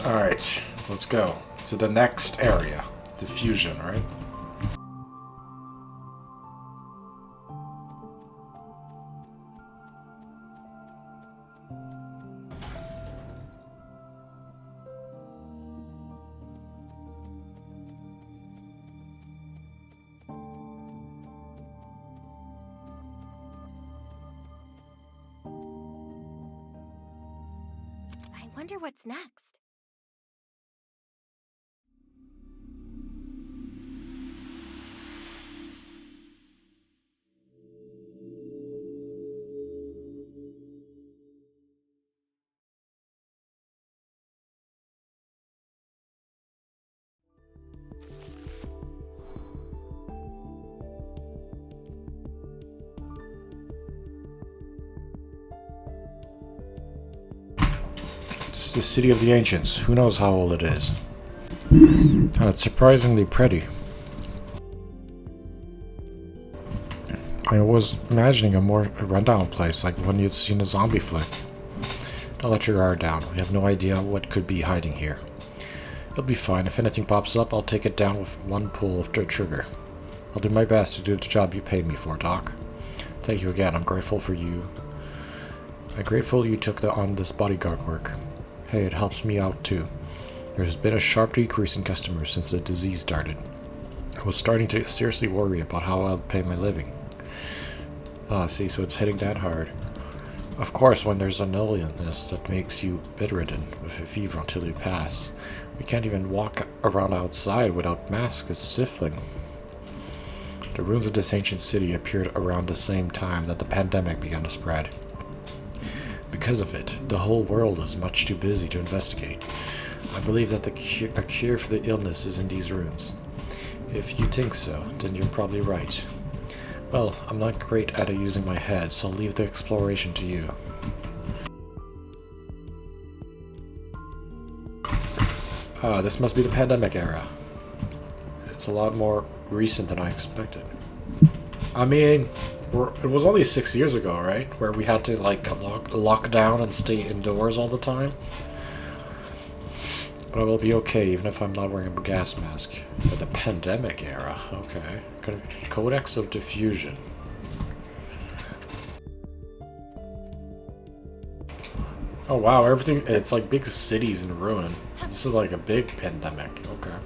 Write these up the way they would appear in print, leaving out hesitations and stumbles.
Alright, let's go to the next area. Diffusion, right? I wonder what's next. It's the City of the Ancients. Who knows how old it is? It's surprisingly pretty. I was imagining a more rundown place, like one you'd see in a zombie flick. Don't let your guard down. We have no idea what could be hiding here. You'll be fine. If anything pops up, I'll take it down with one pull of the trigger. I'll do my best to do the job you paid me for, Doc. Thank you again. I'm grateful for you. I'm grateful you took on this bodyguard work. Hey, it helps me out too. There has been a sharp decrease in customers since the disease started. I was starting to seriously worry about how I'll pay my living. Ah, see, so it's hitting that hard. Of course, when there's an illness that makes you bedridden with a fever until you pass. We can't even walk around outside without masks. It's stifling. The ruins of this ancient city appeared around the same time that the pandemic began to spread. Because of it, the whole world is much too busy to investigate. I believe that a cure for the illness is in these ruins. If you think so, then you're probably right. Well, I'm not great at using my head, so I'll leave the exploration to you. Ah, this must be the pandemic era. It's a lot more recent than I expected. I mean, it was only 6 years ago, right? Where we had to like lock down and stay indoors all the time. But I will be okay even if I'm not wearing a gas mask. But the pandemic era, okay. Codex of Diffusion. Oh wow, everything, it's like big cities in ruin. This is like a big pandemic, okay.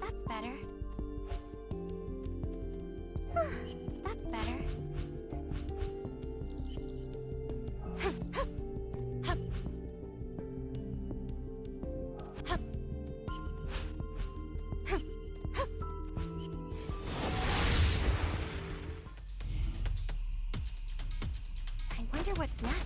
That's better. That's better. I wonder what's next.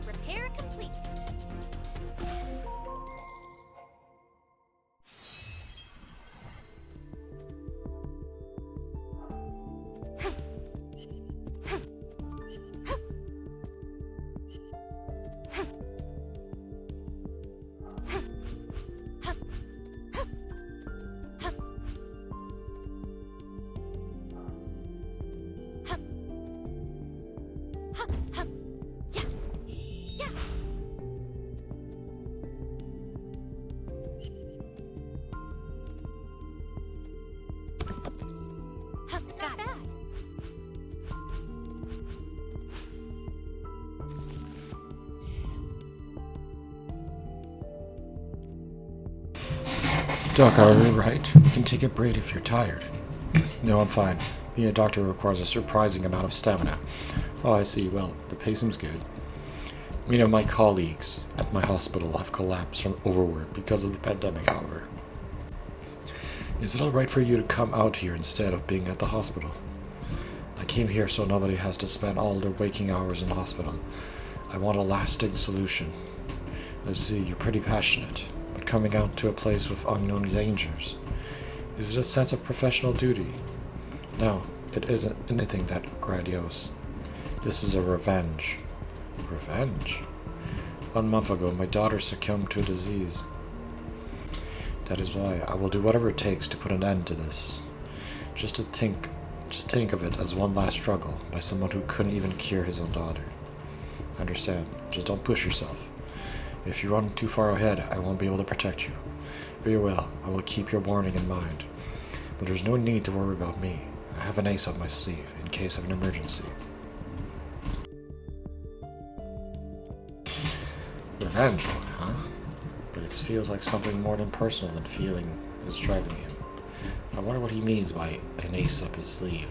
Repair complete. Not bad. Doc, are we right? You can take a break if you're tired. No, I'm fine. Being a doctor requires a surprising amount of stamina. Oh, I see. Well, the pay seems good. Many of my colleagues at my hospital have collapsed from overwork because of the pandemic, however. Is it alright for you to come out here instead of being at the hospital? I came here so nobody has to spend all their waking hours in the hospital. I want a lasting solution. I see, you're pretty passionate, but coming out to a place with unknown dangers. Is it a sense of professional duty? No, it isn't anything that grandiose. This is a revenge. Revenge? 1 month ago, my daughter succumbed to a disease. That is why I will do whatever it takes to put an end to this. Just think of it as one last struggle by someone who couldn't even cure his own daughter. Understand, just don't push yourself. If you run too far ahead, I won't be able to protect you. Very well, I will keep your warning in mind. But there's no need to worry about me. I have an ace up my sleeve in case of an emergency. Revenge, huh? But it feels like something more than personal than feeling is driving him. I wonder what he means by an ace up his sleeve.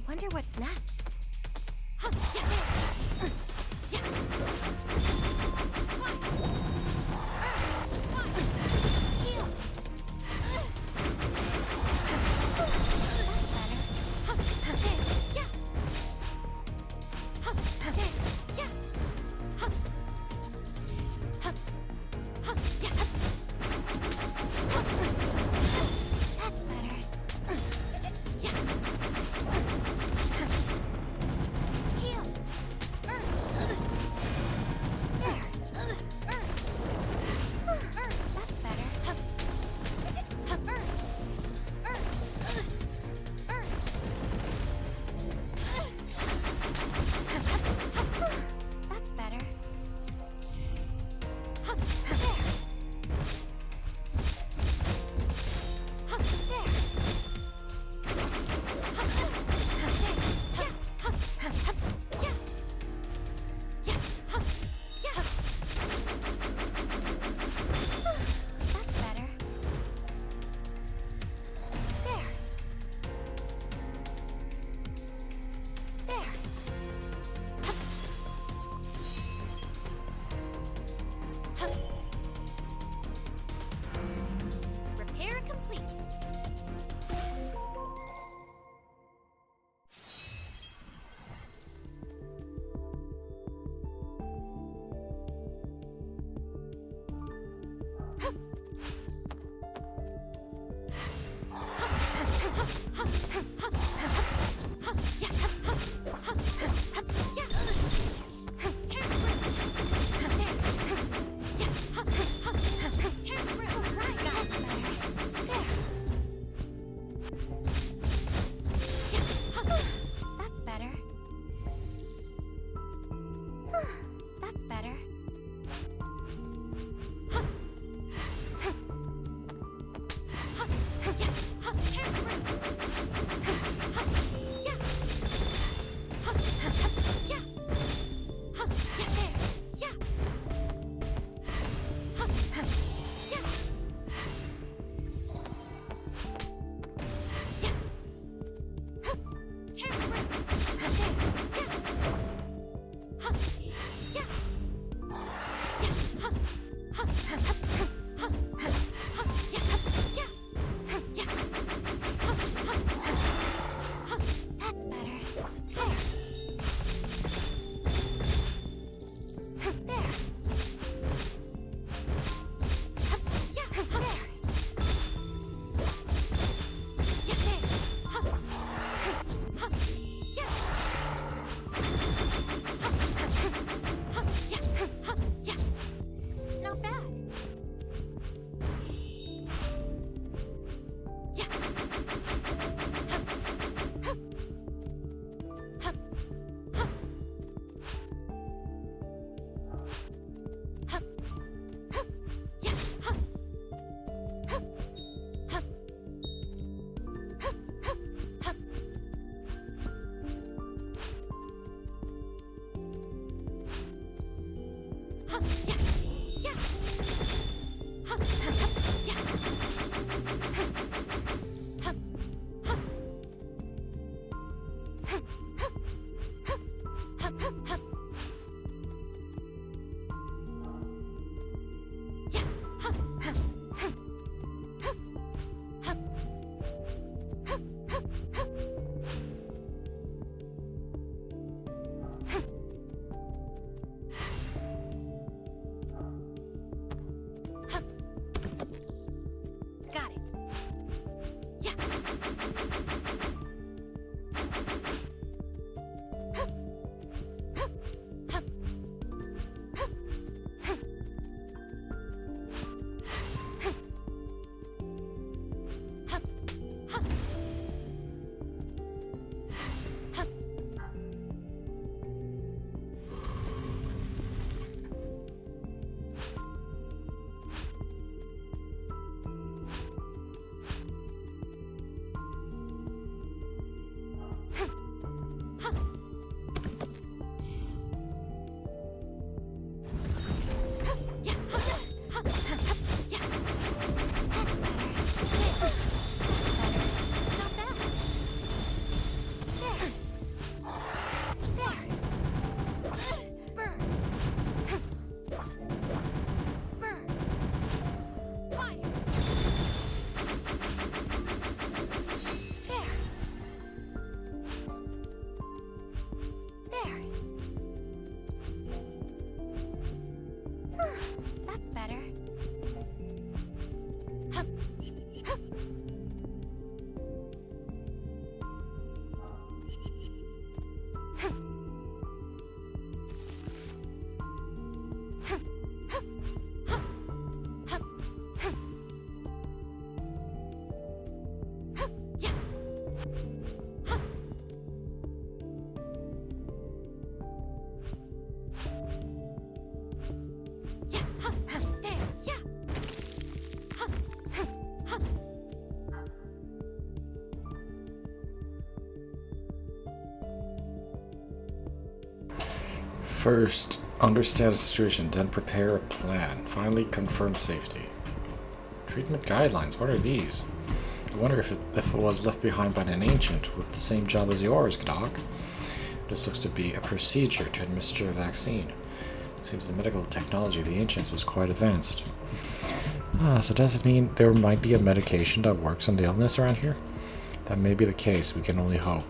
Wonder what's next. That's better. Hup. Hup. First, understand the situation, then prepare a plan. Finally, confirm safety. Treatment guidelines, what are these? I wonder if it was left behind by an ancient with the same job as yours, dog. This looks to be a procedure to administer a vaccine. Seems the medical technology of the ancients was quite advanced. So does it mean there might be a medication that works on the illness around here? That may be the case, we can only hope.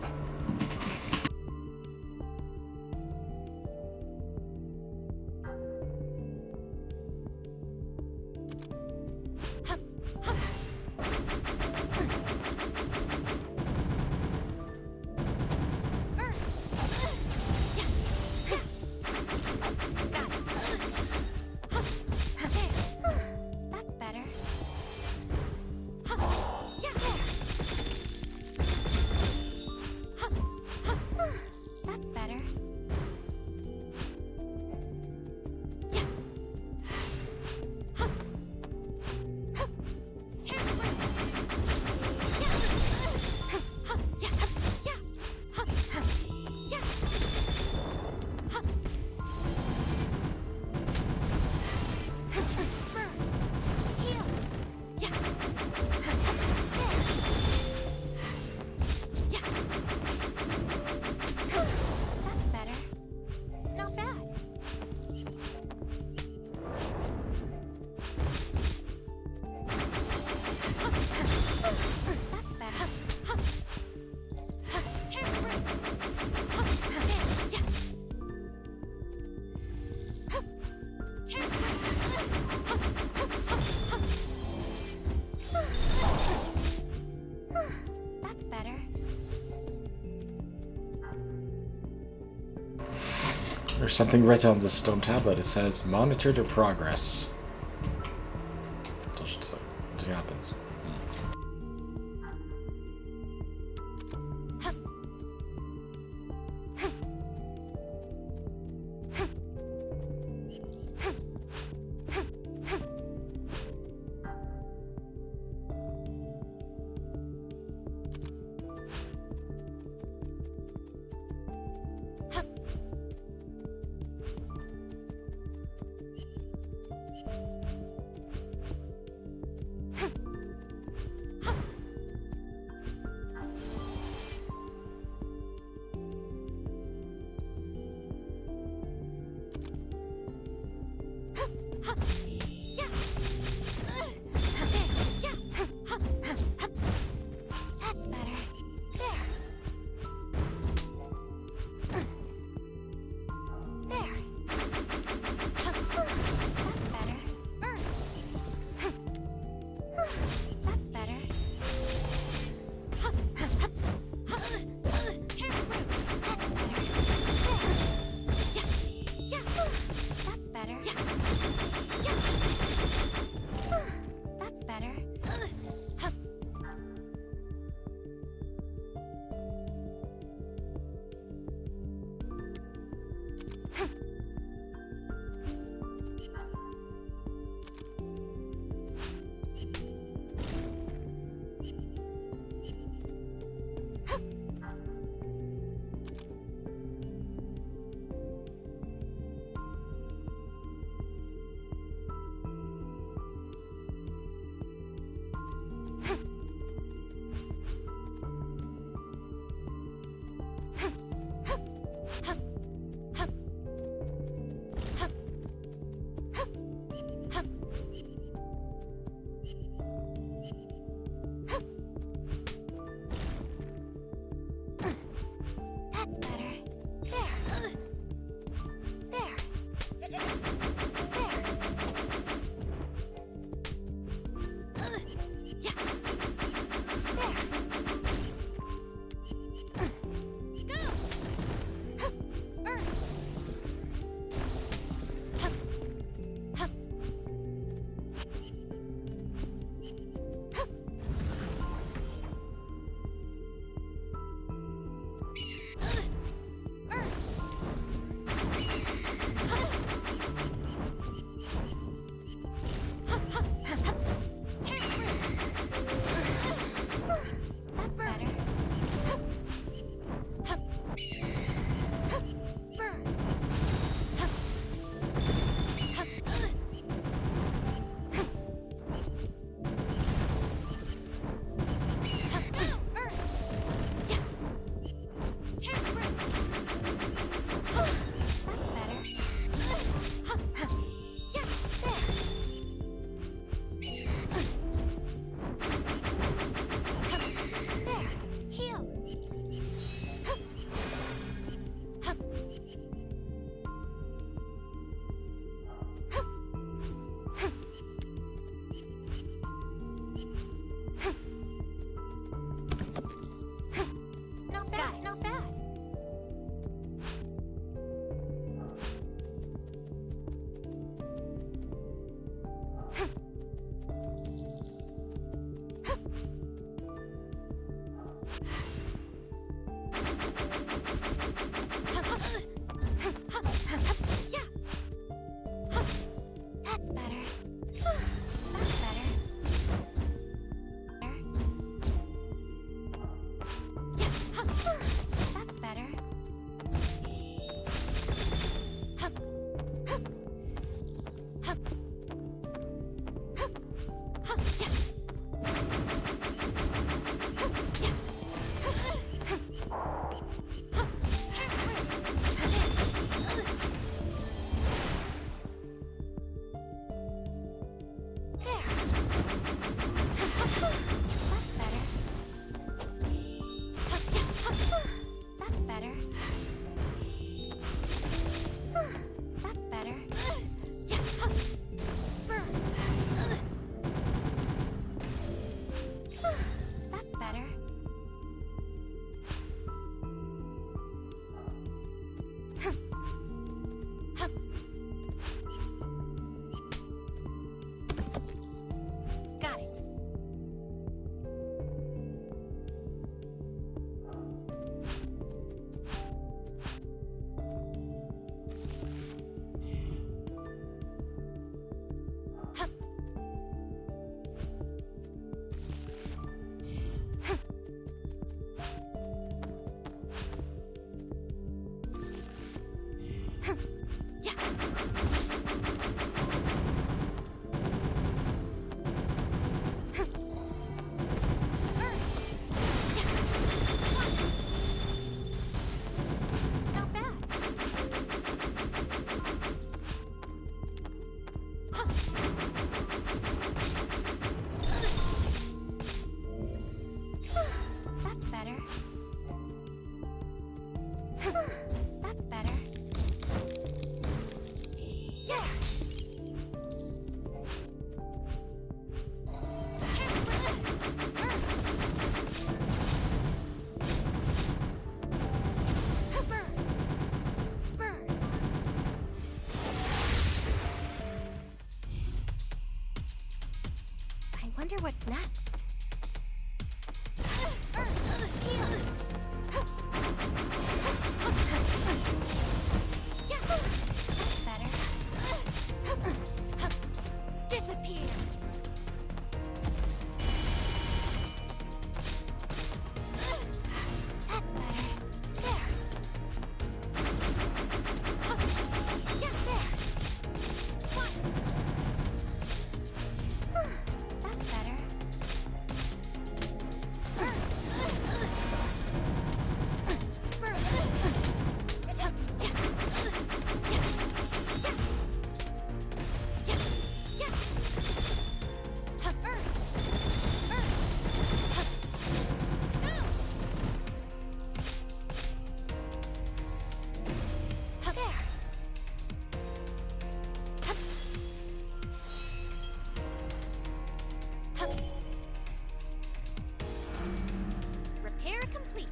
There's something written on this stone tablet. It says, monitor their progress. Nothing happens. what's next. Yeah, that's better. Disappear. That's better. There. Yeah, there. One. That's better. Repair complete.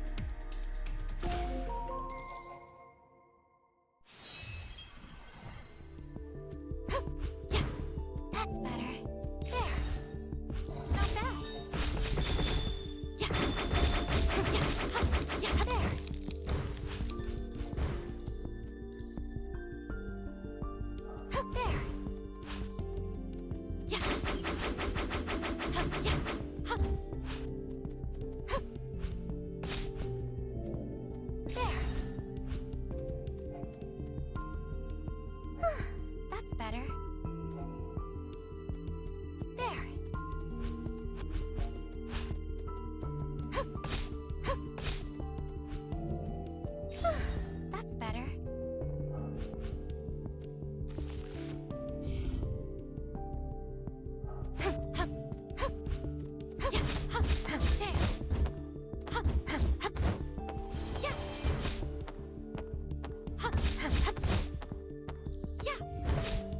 Yeah, that's better. There. Not bad. Yeah. Yeah. Yeah, there. There. Yeah. Yeah. There. That's better. There. That's better. Yeah,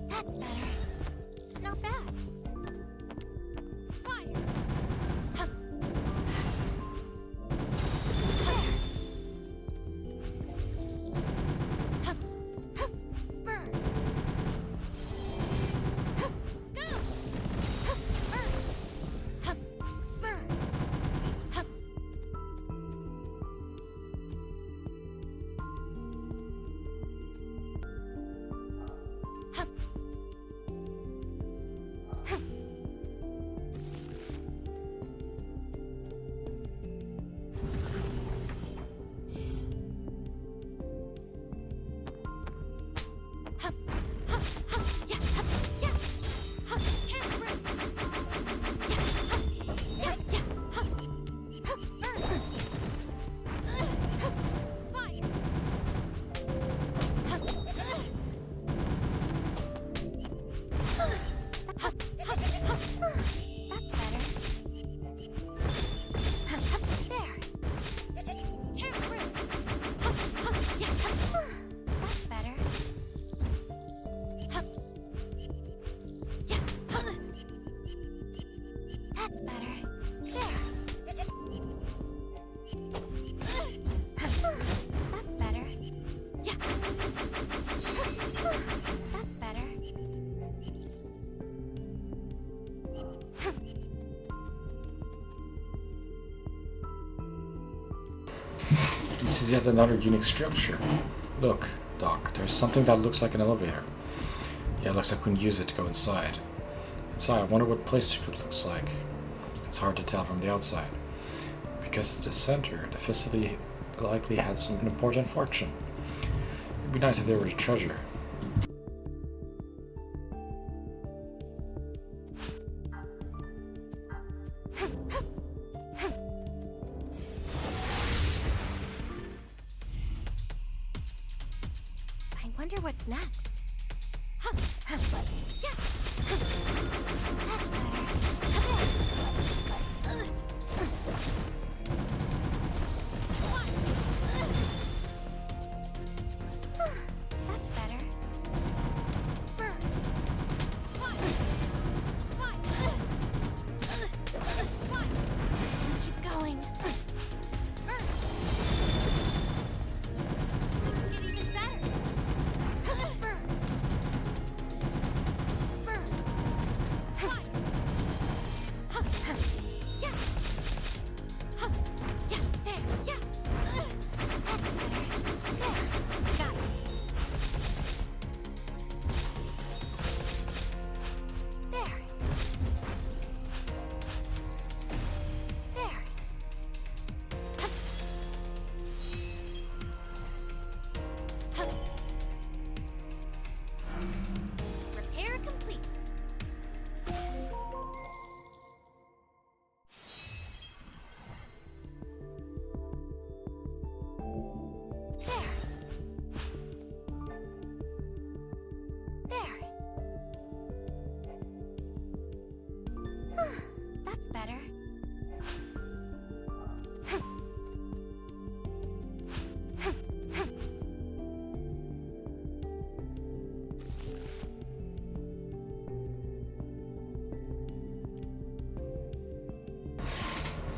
that's better. Not bad. Fire. Burn. Go. Burn. Yeah, yeah. Tear through. Yeah, yeah. Burn. Fire. That's better. There. Tear through. Yeah. That's better. Yeah. That's better. There. That's better. Yeah. That's better. This is yet another unique structure. Look, Doc, there's something that looks like an elevator. Yeah, it looks like we can use it to go inside. Inside, I wonder what place it looks like. It's hard to tell from the outside. Because it's the center, the facility likely had some important function. It'd be nice if there was treasure. I wonder what's next. Yeah. That's better. That's better. Burn. Fire. Keep going. Burn. Get even better. Burn. Burn. Fire.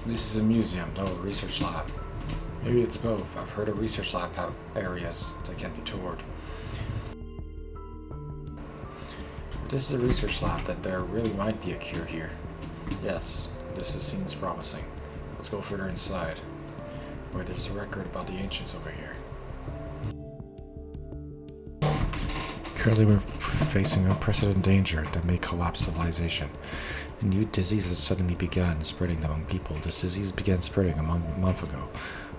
This is a museum, no a research lab. Maybe it's both. I've heard of research lab have areas that can be toured. If this is a research lab, then there really might be a cure here. Yes, this seems promising. Let's go further inside, where there's a record about the ancients over here. Currently we're facing unprecedented danger that may collapse civilization. A new disease has suddenly begun spreading among people. This disease began spreading a month ago.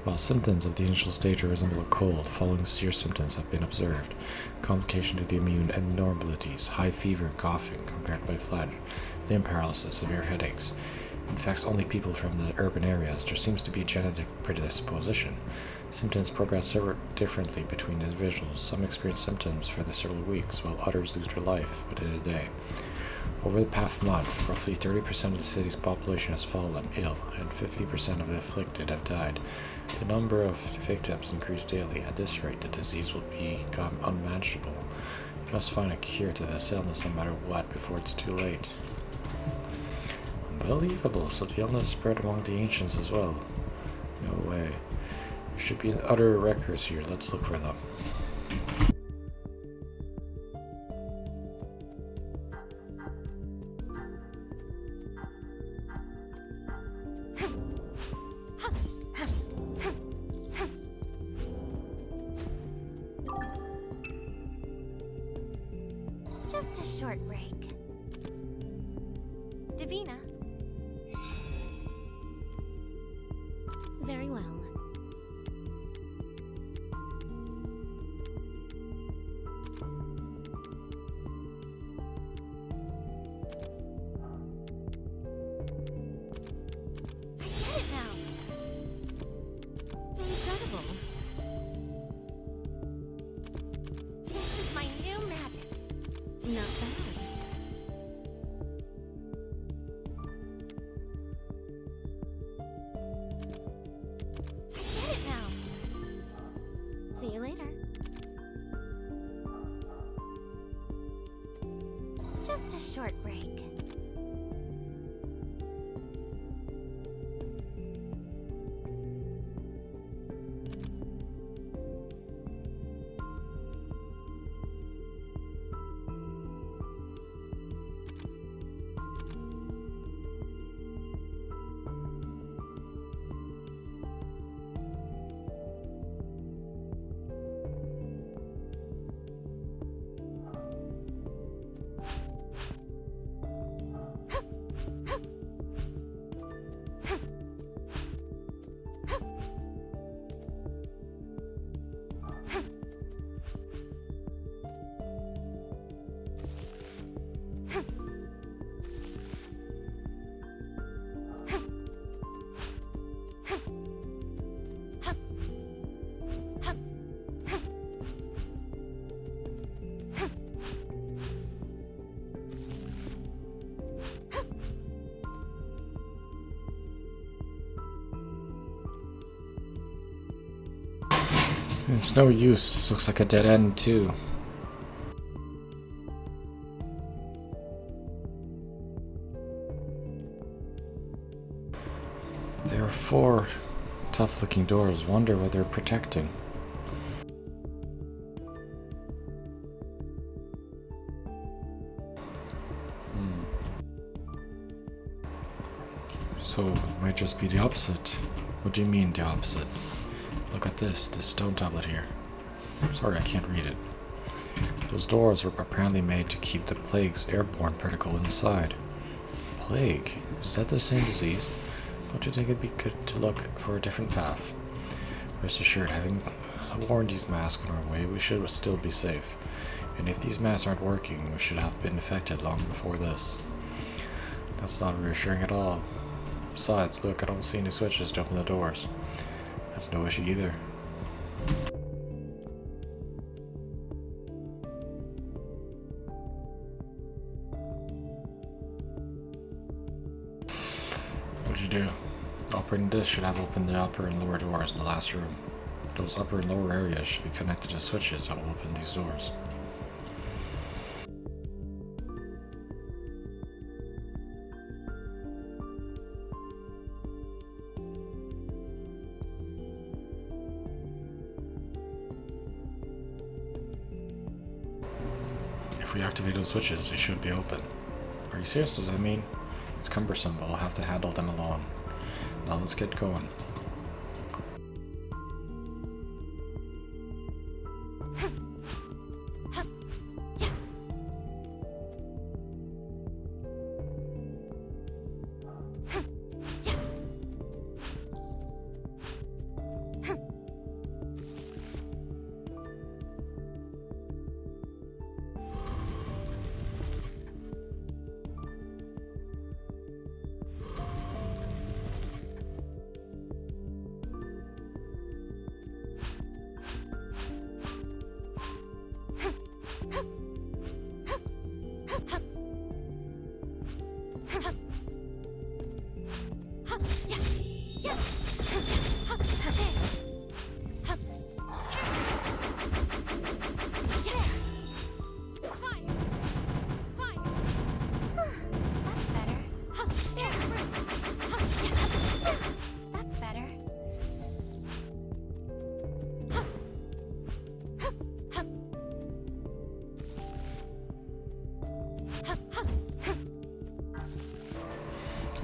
While symptoms of the initial stage resemble a cold, following severe symptoms have been observed. Complication to the immune abnormalities, high fever and coughing, compared by blood, limb paralysis, severe headaches. Infects only people from the urban areas. There seems to be genetic predisposition. Symptoms progress differently between individuals. Some experience symptoms for several weeks, while others lose their life within a day. Over the past month, roughly 30% of the city's population has fallen ill, and 50% of the afflicted have died. The number of victims increased daily. At this rate, the disease will become unmanageable. We must find a cure to this illness no matter what before it's too late. Unbelievable, so the illness spread among the ancients as well. No way. There should be other records here. Let's look for them. Just a short break. Davina. Very well. I get it now. Incredible. This is my new magic. Not bad. I get it now. See you later. Just a short break. It's no use. This looks like a dead end, too. There are 4 tough-looking doors. Wonder what they're protecting. So, it might just be the opposite. What do you mean, the opposite? Look at this stone tablet here. Sorry, I can't read it. Those doors were apparently made to keep the plague's airborne particle inside. Plague? Is that the same disease? Don't you think it'd be good to look for a different path? Rest assured, having worn these masks on our way, we should still be safe. And if these masks aren't working, we should have been infected long before this. That's not reassuring at all. Besides, look, I don't see any switches to open the doors. That's no issue either. What'd you do? Operating this should have opened the upper and lower doors in the last room. Those upper and lower areas should be connected to switches that will open these doors. If we activate those switches, they should be open. Are you serious? Does that mean? It's cumbersome, but I'll have to handle them alone. Now let's get going.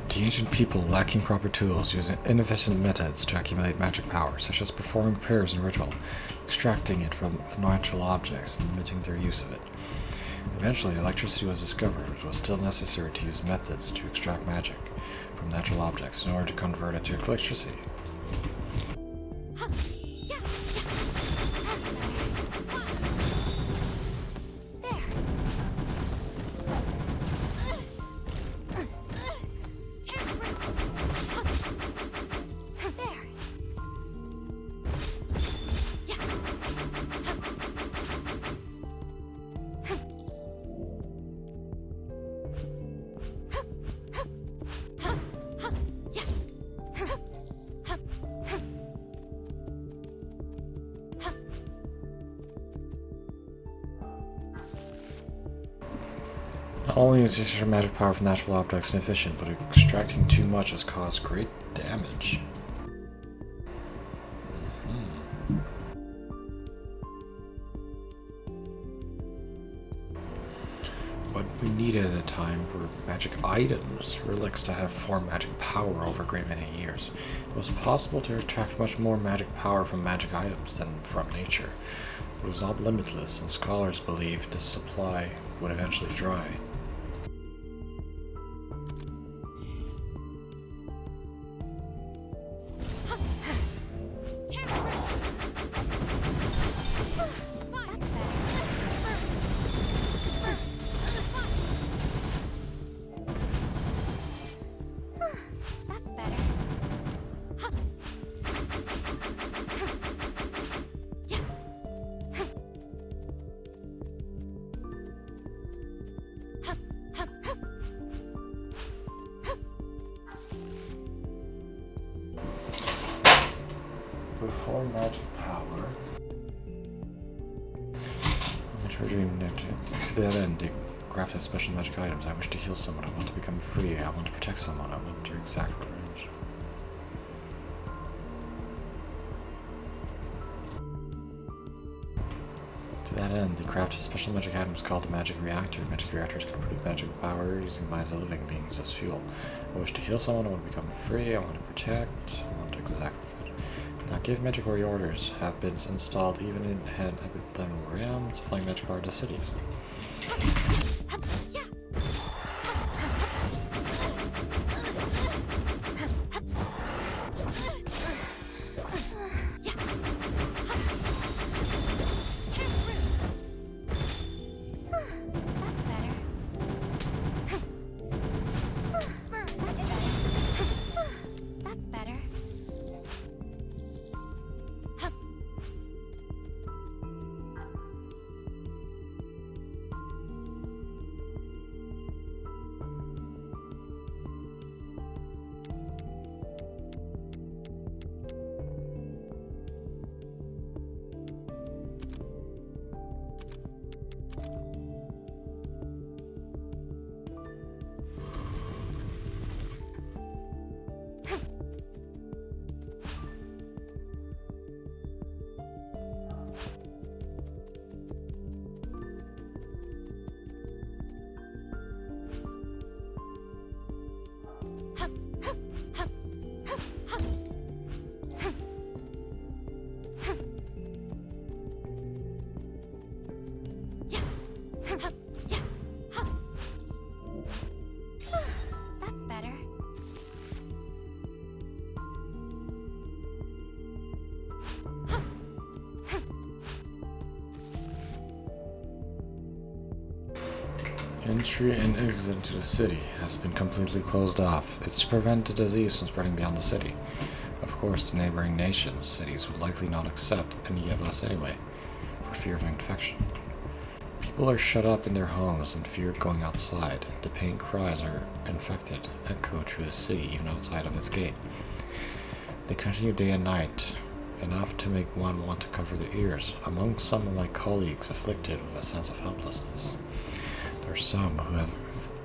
The ancient people, lacking proper tools, using inefficient methods to accumulate magic power, such as performing prayers and ritual, extracting it from natural objects, and limiting their use of it. Eventually, electricity was discovered, but it was still necessary to use methods to extract magic from natural objects in order to convert it to electricity. Not only is extracting magic power from natural objects inefficient, but extracting too much has caused great damage. What we needed at a time were magic items, relics that have formed magic power over a great many years. It was possible to extract much more magic power from magic items than from nature. It was not limitless, and scholars believed the supply would eventually dry. Before magic power, to that end, they craft special magic items. I wish to heal someone. I want to become free. I want to protect someone. I want to exact revenge. To that end, they crafted special magic items called the magic reactor. Magic reactors can produce magic power using minds of living beings as fuel. I wish to heal someone. I want to become free. I want to protect. I want to exact revenge. Now, give magic orders have been installed even in Head Epidemic, supplying magic power to cities. Entry and exit to the city has been completely closed off. It's to prevent the disease from spreading beyond the city. Of course, the neighboring nations, cities would likely not accept any of us anyway, for fear of infection. People are shut up in their homes and fear going outside. The pain cries are infected, echo through the city even outside of its gate. They continue day and night, enough to make one want to cover their ears. Among some of my colleagues afflicted with a sense of helplessness, there are some who have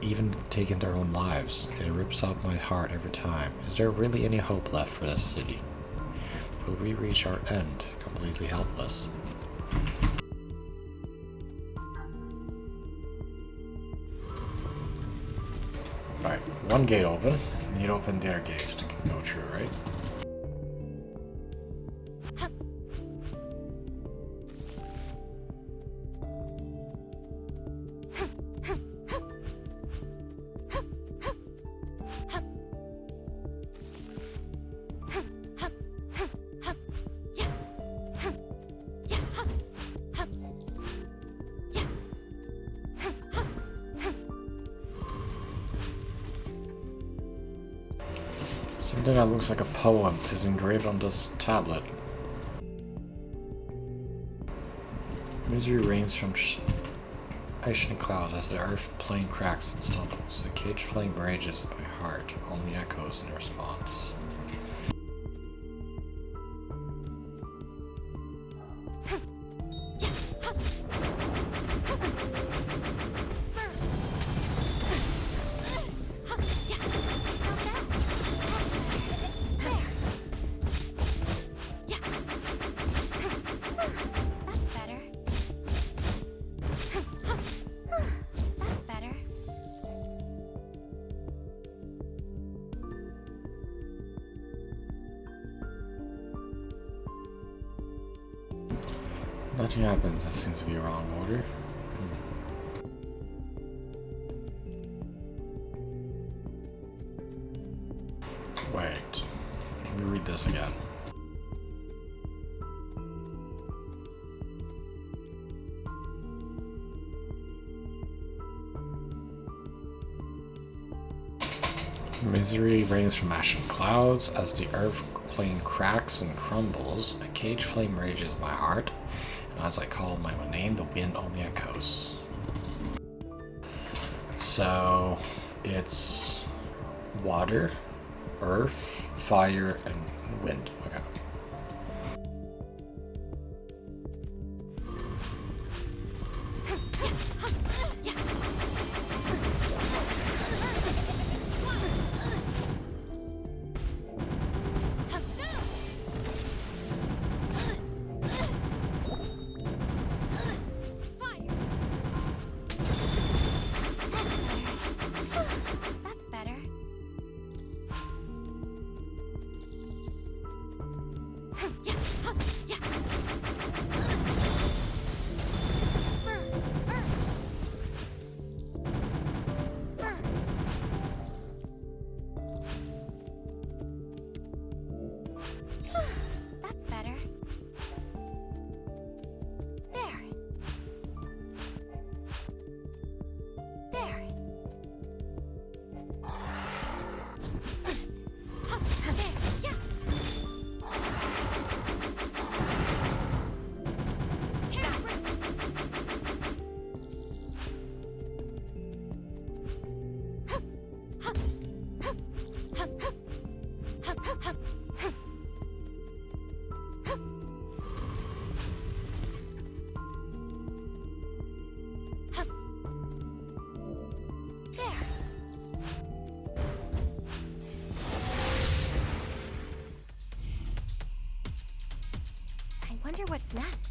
even taken their own lives. It rips out my heart every time. Is there really any hope left for this city? Will we reach our end, completely helpless? Alright, one gate open. We need to open the other gates to go through, right? Something that looks like a poem is engraved on this tablet. Misery reigns from ash and cloud as the earth plane cracks and stumbles. A caged flame rages in my heart, only echoes in response. Nothing happens. That seems to be a wrong order. Wait. Let me read this again. Misery reigns from ash and clouds as the earth plane cracks and crumbles. A caged flame rages in my heart. As I call my name, the wind only echoes. So, it's water, earth, fire, and wind. Okay. Wonder what's next.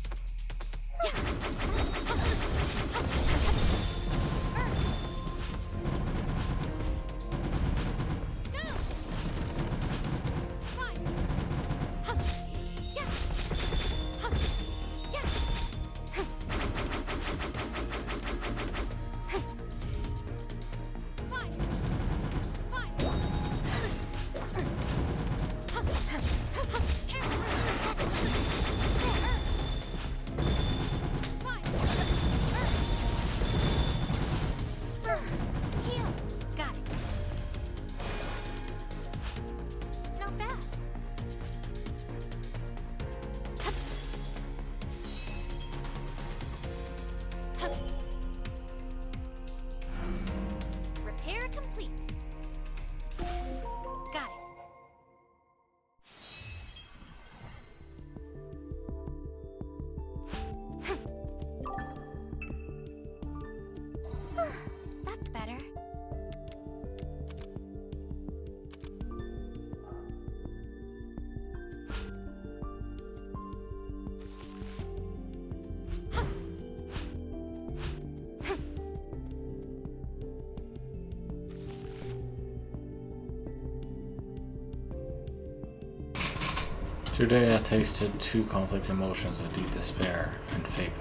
Today I tasted two conflicting emotions of deep despair and faith.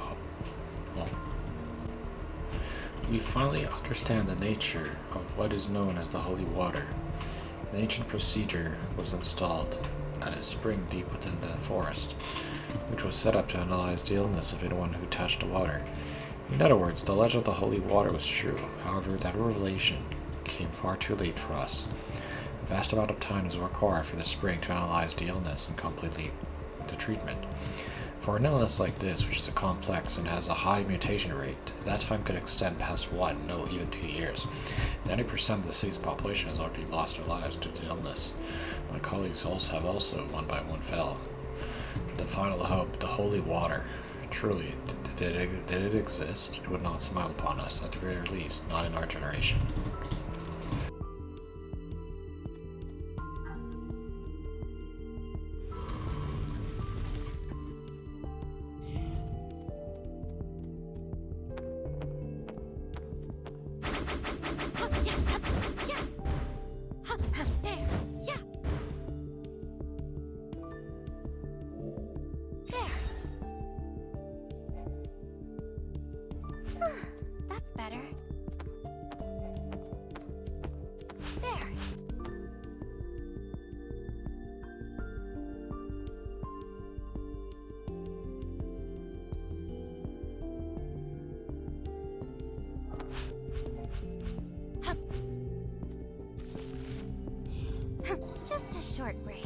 Well, we finally understand the nature of what is known as the holy water. An ancient procedure was installed at a spring deep within the forest, which was set up to analyze the illness of anyone who touched the water. In other words, the legend of the holy water was true. However, that revelation came far too late for us. A vast amount of time is required for the spring to analyze the illness and complete the treatment. For an illness like this, which is a complex and has a high mutation rate, that time could extend past 1, no, even 2 years. 90% of the city's population has already lost their lives due to illness. My colleagues have also one by one fell. The final hope, the holy water. Truly, did it exist? It would not smile upon us, at the very least, not in our generation. That's better. There. Hup. Just a short break.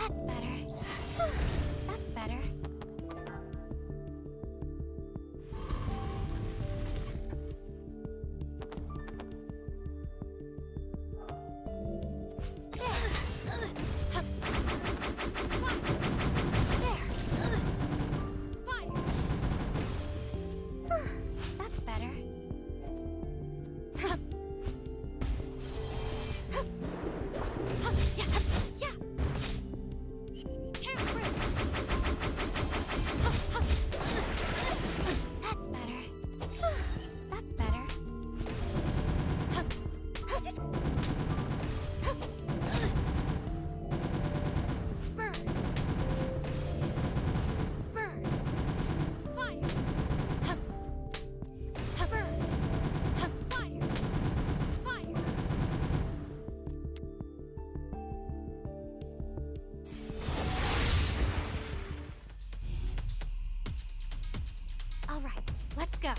That's better. That's better. All right, let's go.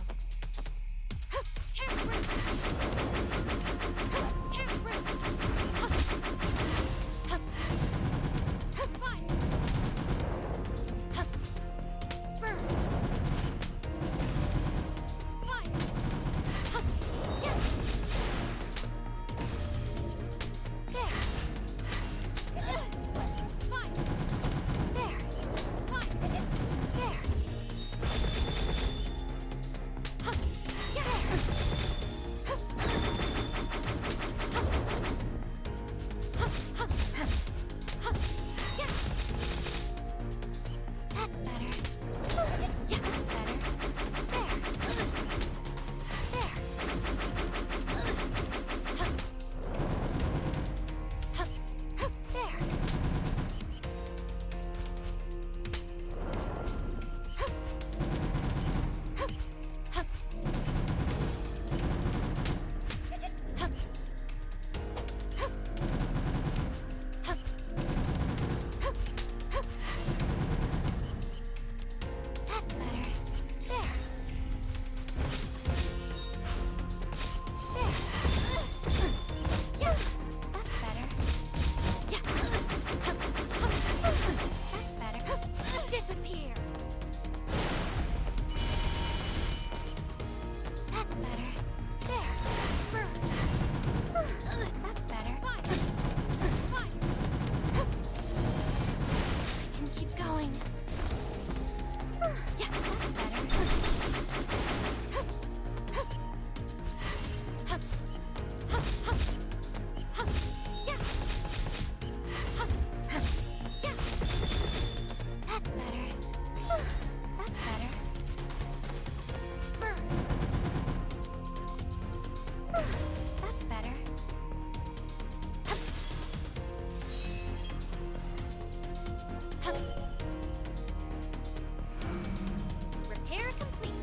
Repair complete.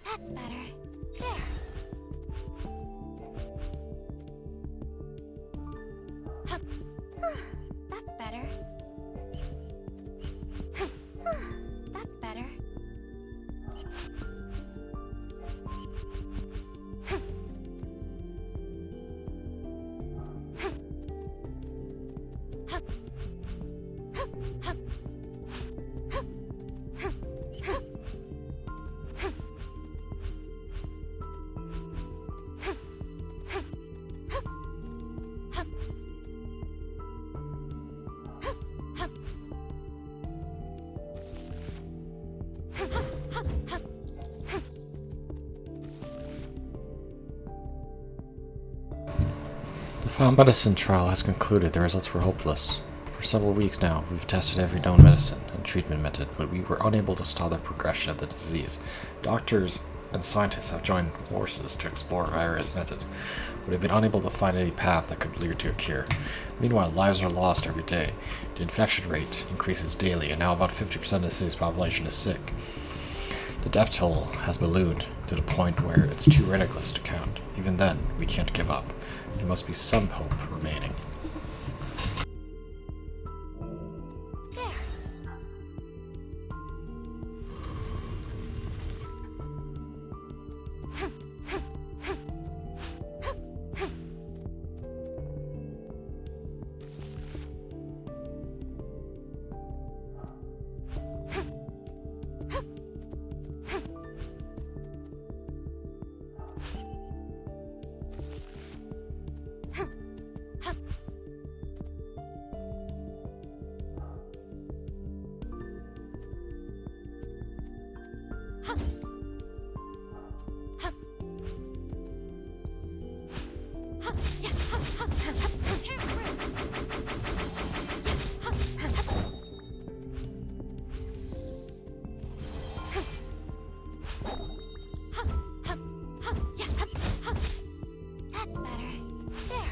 That's better. There. Hup. That's better. That's better. The final medicine trial has concluded. The results were hopeless. For several weeks now, we've tested every known medicine and treatment method, but we were unable to stop the progression of the disease. Doctors and scientists have joined forces to explore various methods, but have been unable to find any path that could lead to a cure. Meanwhile, lives are lost every day. The infection rate increases daily, and now about 50% of the city's population is sick. The death toll has ballooned to the point where it's too ridiculous to count. Even then, we can't give up. There must be some hope remaining. That's better. There.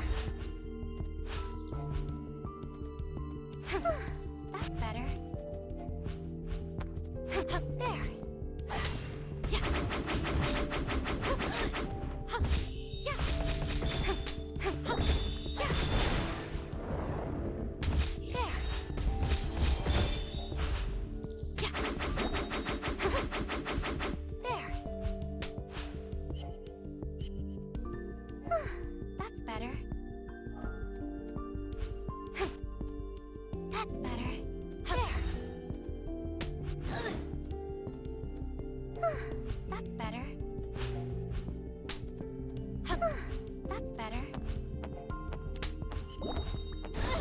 That's better. There. Yeah. Yeah. Yeah. There. Yeah. There. That's better. That's better. There. That's better. That's better. Go! Go!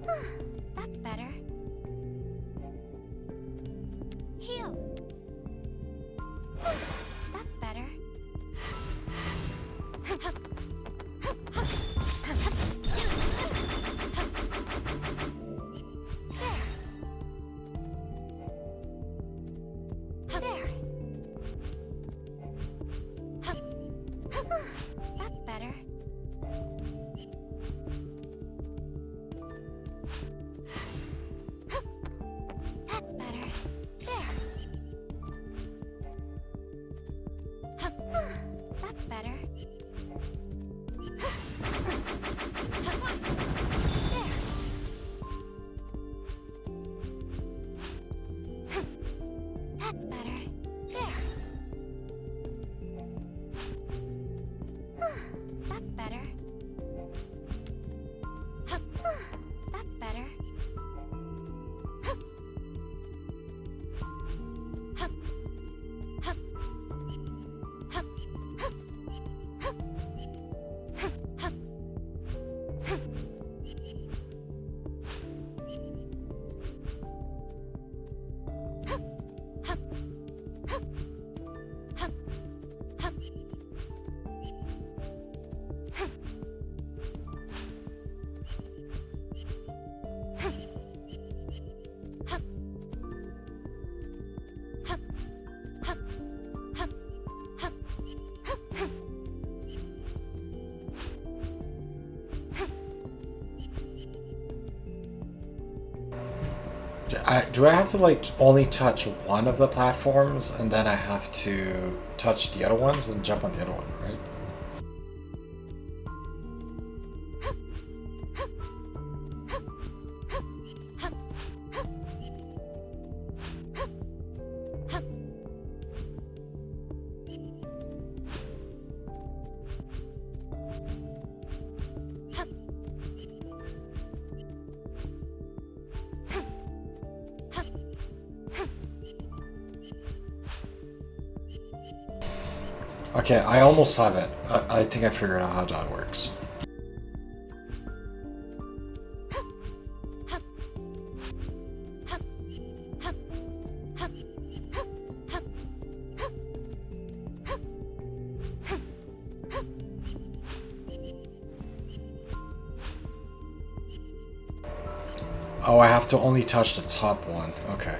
There. That's better. Heal. That's better. There. There. That's better. That's better. There. That's better. There. That's better. There. That's better. That's better. Do I have to like only touch one of the platforms and then I have to touch the other ones and jump on the other one, right? Okay, I almost have it. I think I figured out how that works. Oh, I have to only touch the top one. Okay.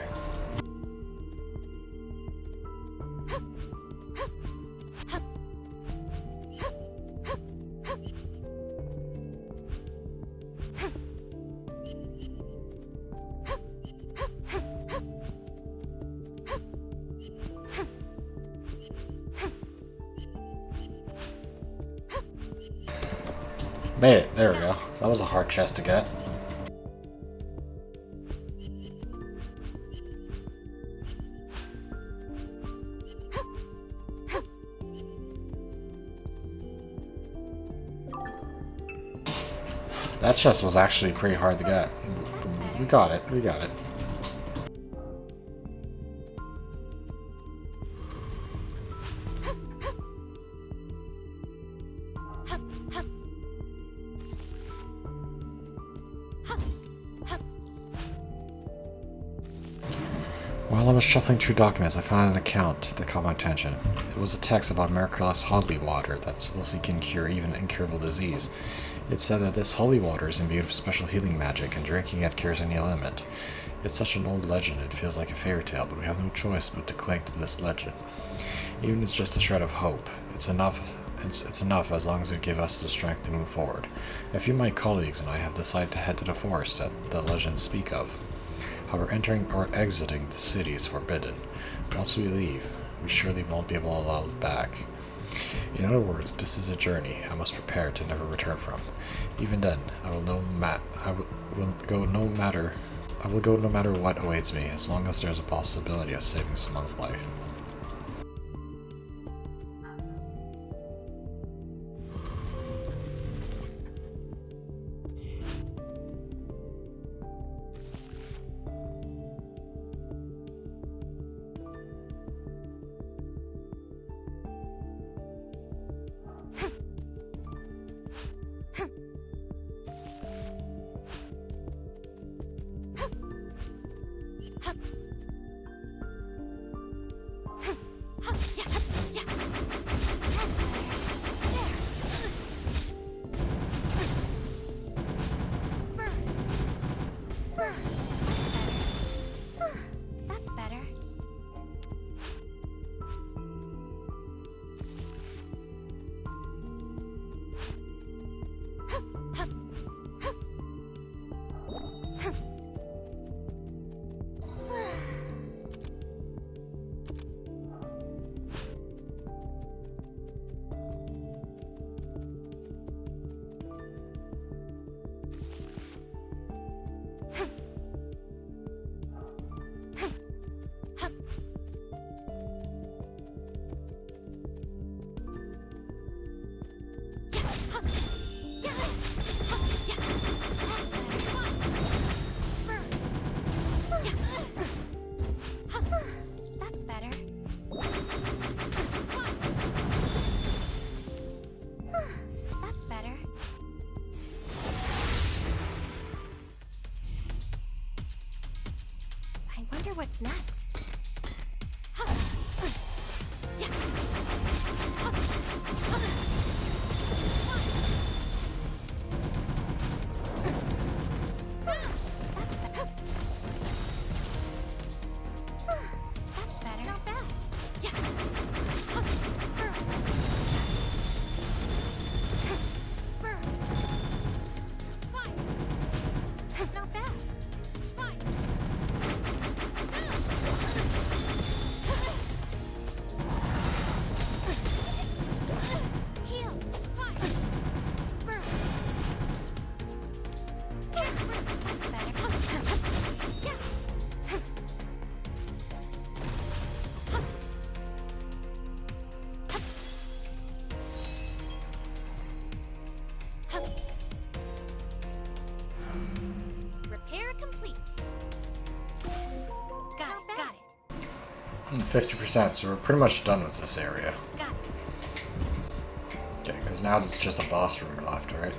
Made it. There we go. That was a hard chest to get. That chest was actually pretty hard to get. We got it. We got it. While I was shuffling through documents, I found an account that caught my attention. It was a text about miraculous holy water that supposedly can cure even incurable disease. It said that this holy water is imbued with special healing magic, and drinking it cures any ailment. It's such an old legend, it feels like a fairy tale, but we have no choice but to cling to this legend. Even if it's just a shred of hope, it's enough. It's enough as long as it gives us the strength to move forward. A few of my colleagues and I have decided to head to the forest that the legends speak of. However, entering or exiting the city is forbidden. Once we leave, we surely won't be able to allow it back. In other words, this is a journey I must prepare to never return from. Even then, I will go no matter what awaits me, as long as there's a possibility of saving someone's life. That's better. That's better. That's better. I wonder what's next. That's better. Not bad. Yeah. Not bad. Heal. That's better. Repair complete. Got it. 50%, so we're pretty much done with this area. Got it. Because now it's just a boss room left, right?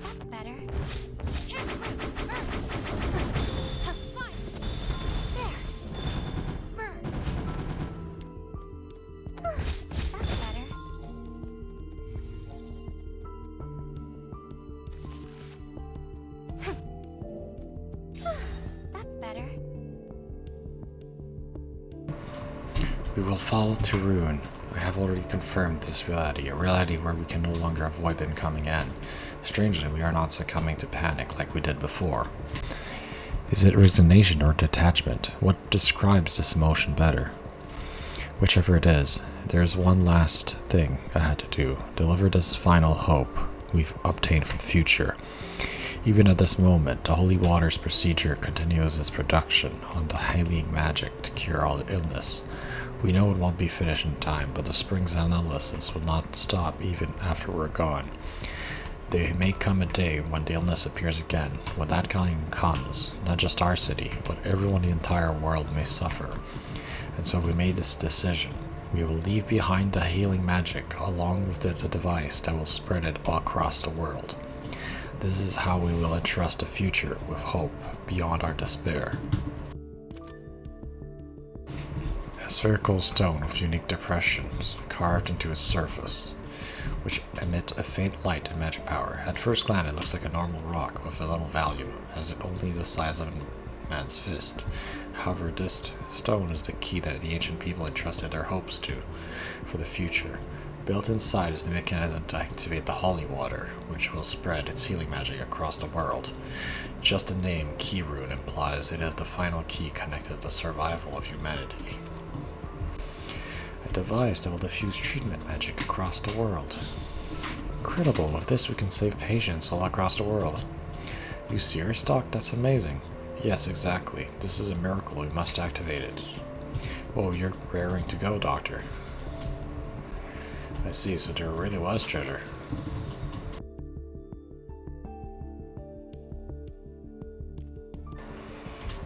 That's better. That's better. That's better. We will fall to ruin. I have already confirmed this reality, a reality where we can no longer avoid the incoming end. Strangely, we are not succumbing to panic like we did before. Is it resignation or detachment? What describes this emotion better? Whichever it is, there's one last thing I had to do. Deliver this final hope we've obtained for the future. Even at this moment, the Holy Waters procedure continues its production on the healing magic to cure all illness. We know it won't be finished in time, but the Springs analysis will not stop even after we're gone. There may come a day when the illness appears again. When that time comes, not just our city, but everyone in the entire world may suffer. And so we made this decision. We will leave behind the healing magic along with the device that will spread it all across the world. This is how we will entrust the future with hope beyond our despair. A spherical stone with unique depressions carved into its surface, which emit a faint light and magic power. At first glance, it looks like a normal rock with a little value, as it only the size of a man's fist. However, this stone is the key that the ancient people entrusted their hopes to for the future. Built inside is the mechanism to activate the holy water, which will spread its healing magic across the world. Just the name Key Rune implies it is the final key connected to the survival of humanity. A device that will diffuse treatment magic across the world. Incredible, with this we can save patients all across the world. You serious, Doc? That's amazing. Yes, exactly. This is a miracle, we must activate it. Oh, you're raring to go, Doctor. I see, so there really was treasure.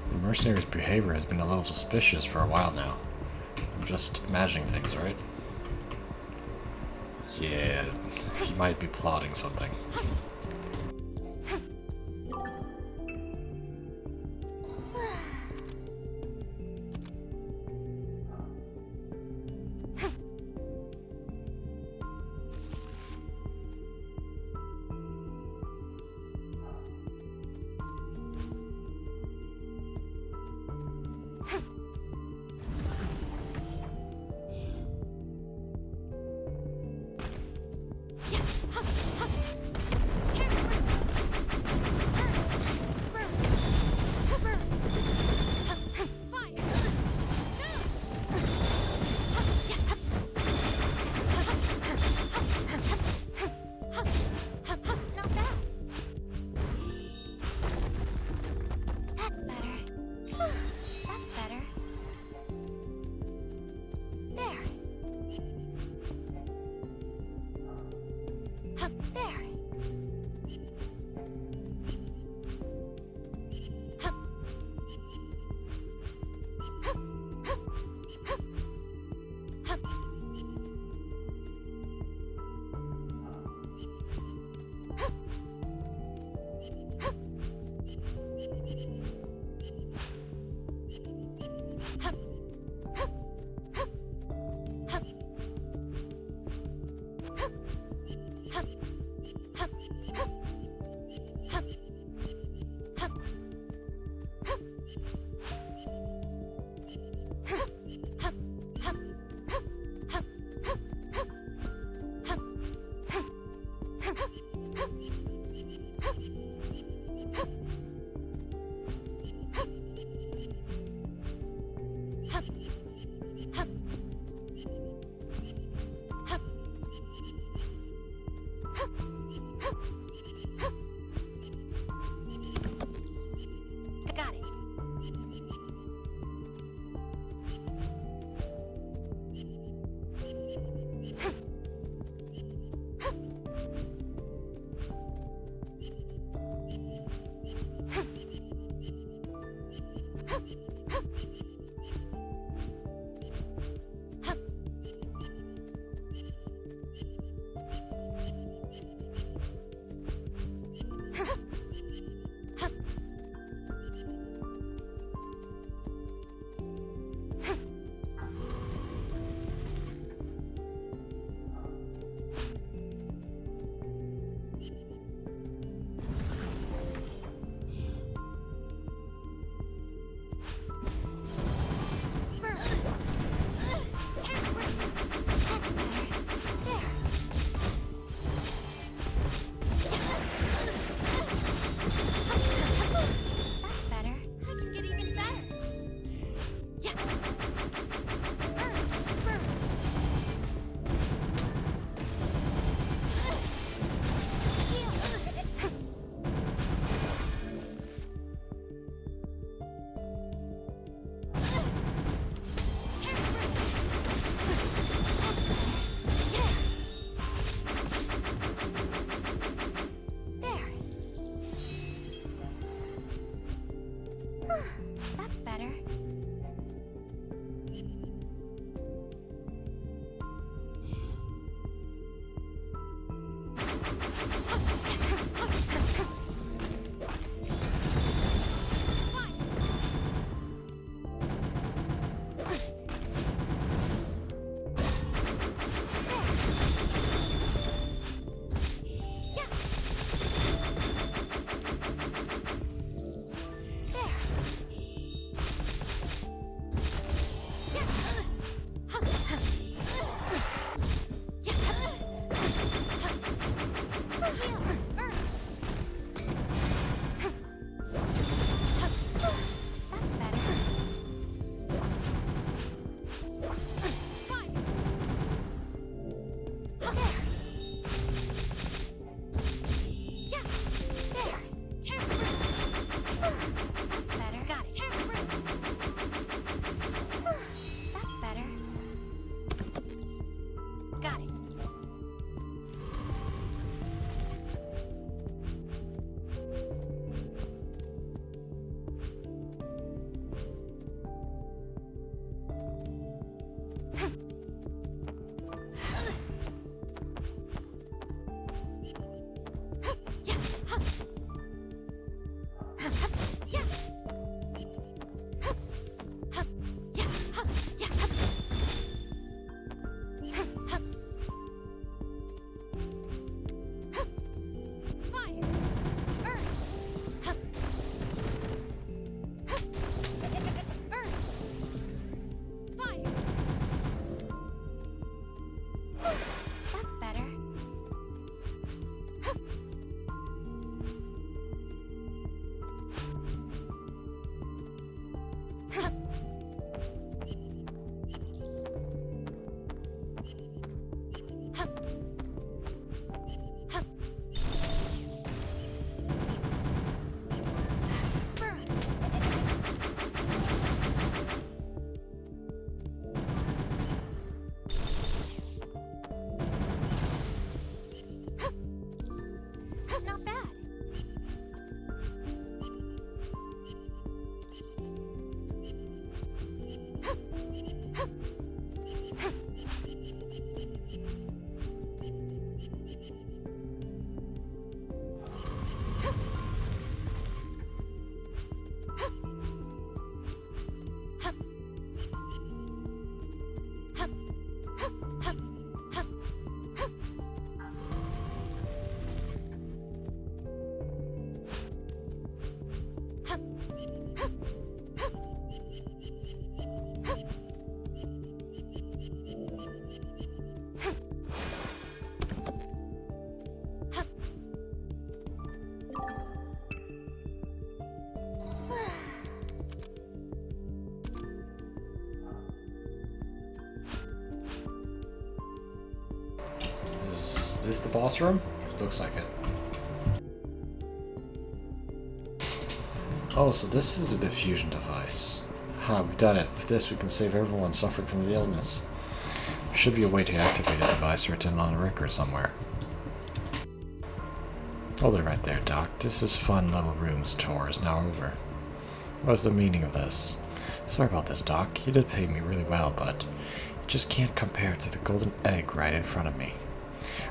The mercenary's behavior has been a little suspicious for a while now. I'm just imagining things, right? Yeah, he might be plotting something. That's better. Is this the boss room? Looks like it. Oh, so this is the diffusion device. Ha, we've done it. With this, we can save everyone suffering from the illness. There should be a way to activate a device written on a record somewhere. Hold it right there, Doc. This is fun little room's tour is now over. What's the meaning of this? Sorry about this, Doc. You did pay me really well, but it just can't compare to the golden egg right in front of me.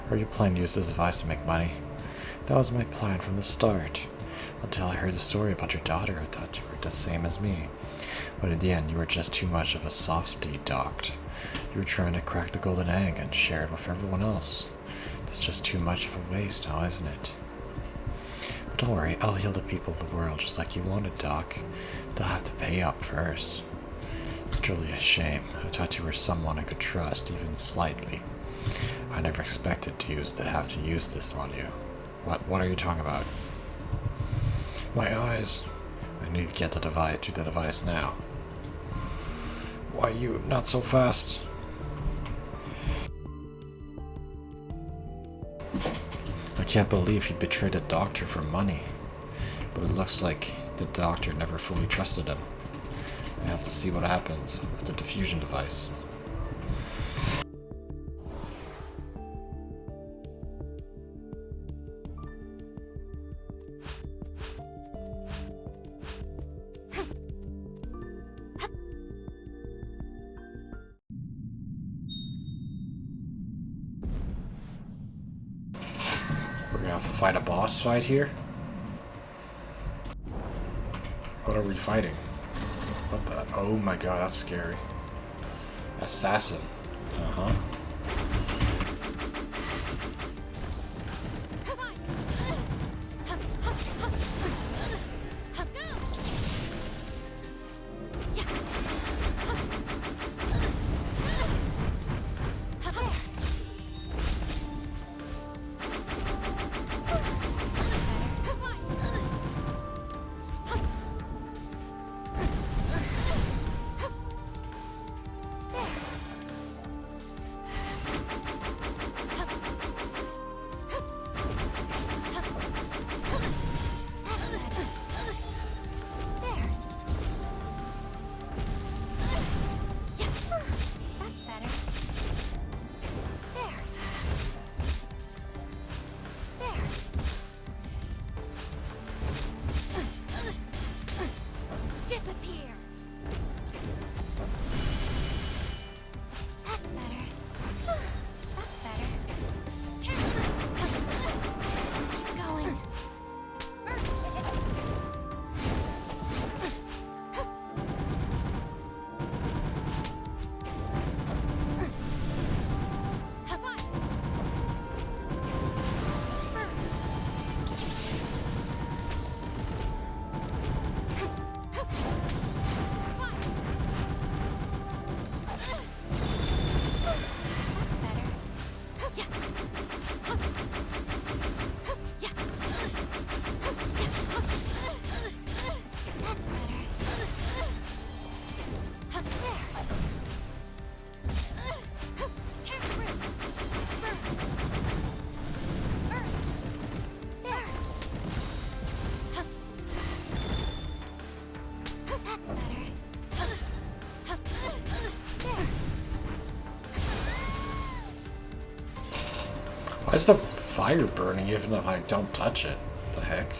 Are you planning to use this device to make money? That was my plan from the start. Until I heard the story about your daughter, I thought you were the same as me. But in the end, you were just too much of a softie, Doc. You were trying to crack the golden egg and share it with everyone else. That's just too much of a waste now, isn't it? But don't worry, I'll heal the people of the world just like you wanted, Doc. They'll have to pay up first. It's truly a shame. I thought you were someone I could trust, even slightly. I never expected to have to use this on you. What are you talking about? My eyes. I need to get to the device now. Why you not so fast? I can't believe he betrayed a doctor for money. But it looks like the doctor never fully trusted him. I have to see what happens with the diffusion device. have to fight a boss fight here? What are we fighting? What the? Oh my god, that's scary. Assassin. Uh-huh. Why is the fire burning even if I don't touch it? The heck?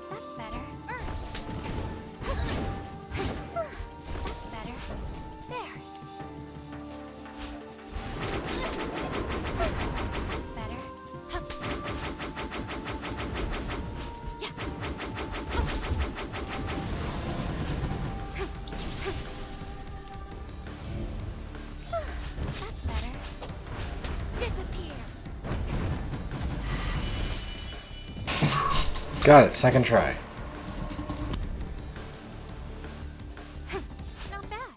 That's better. That's better. There. That's better. Yeah. That's better. Disappear. Got it, second try. Not bad.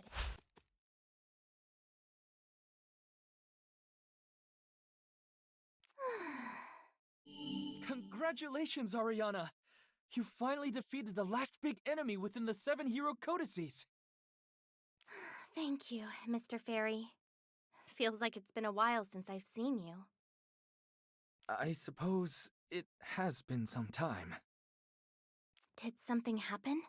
Congratulations, Ariana! You finally defeated the last big enemy within the 7-hero codices! Thank you, Mr. Fairy. Feels like it's been a while since I've seen you. I suppose it has been some time. Did something happen?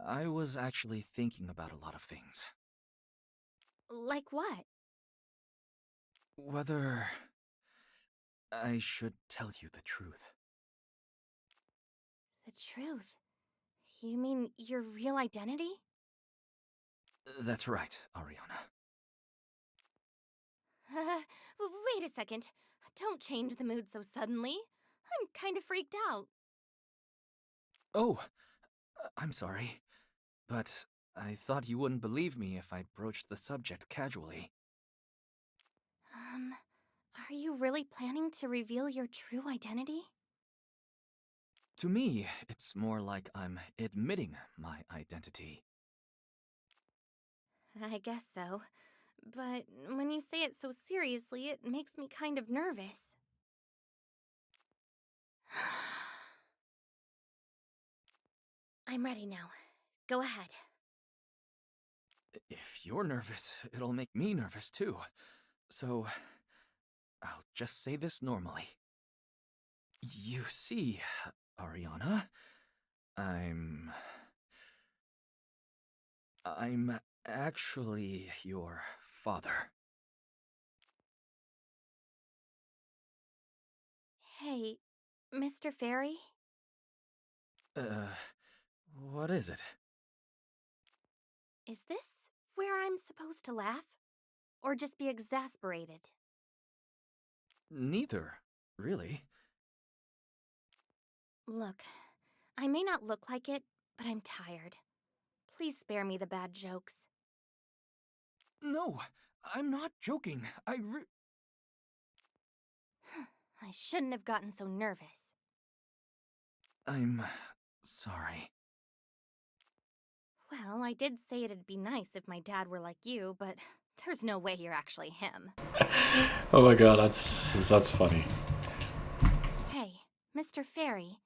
I was actually thinking about a lot of things. Like what? Whether I should tell you the truth. The truth? You mean your real identity? That's right, Ariana. Wait a second. Don't change the mood so suddenly. I'm kind of freaked out. Oh, I'm sorry. But I thought you wouldn't believe me if I broached the subject casually. Are you really planning to reveal your true identity? To me, it's more like I'm admitting my identity. I guess so. But when you say it so seriously, it makes me kind of nervous. I'm ready now. Go ahead. If you're nervous, it'll make me nervous too. So, I'll just say this normally. You see, Ariana, I'm actually your father. Hey, Mr. Fairy? What is it? Is this where I'm supposed to laugh? Or just be exasperated? Neither, really. Look, I may not look like it, but I'm tired. Please spare me the bad jokes. No, I'm not joking. I shouldn't have gotten so nervous. I'm sorry. Well, I did say it'd be nice if my dad were like you, but there's no way you're actually him. Oh my god, that's funny. Hey, Mr. Fairy,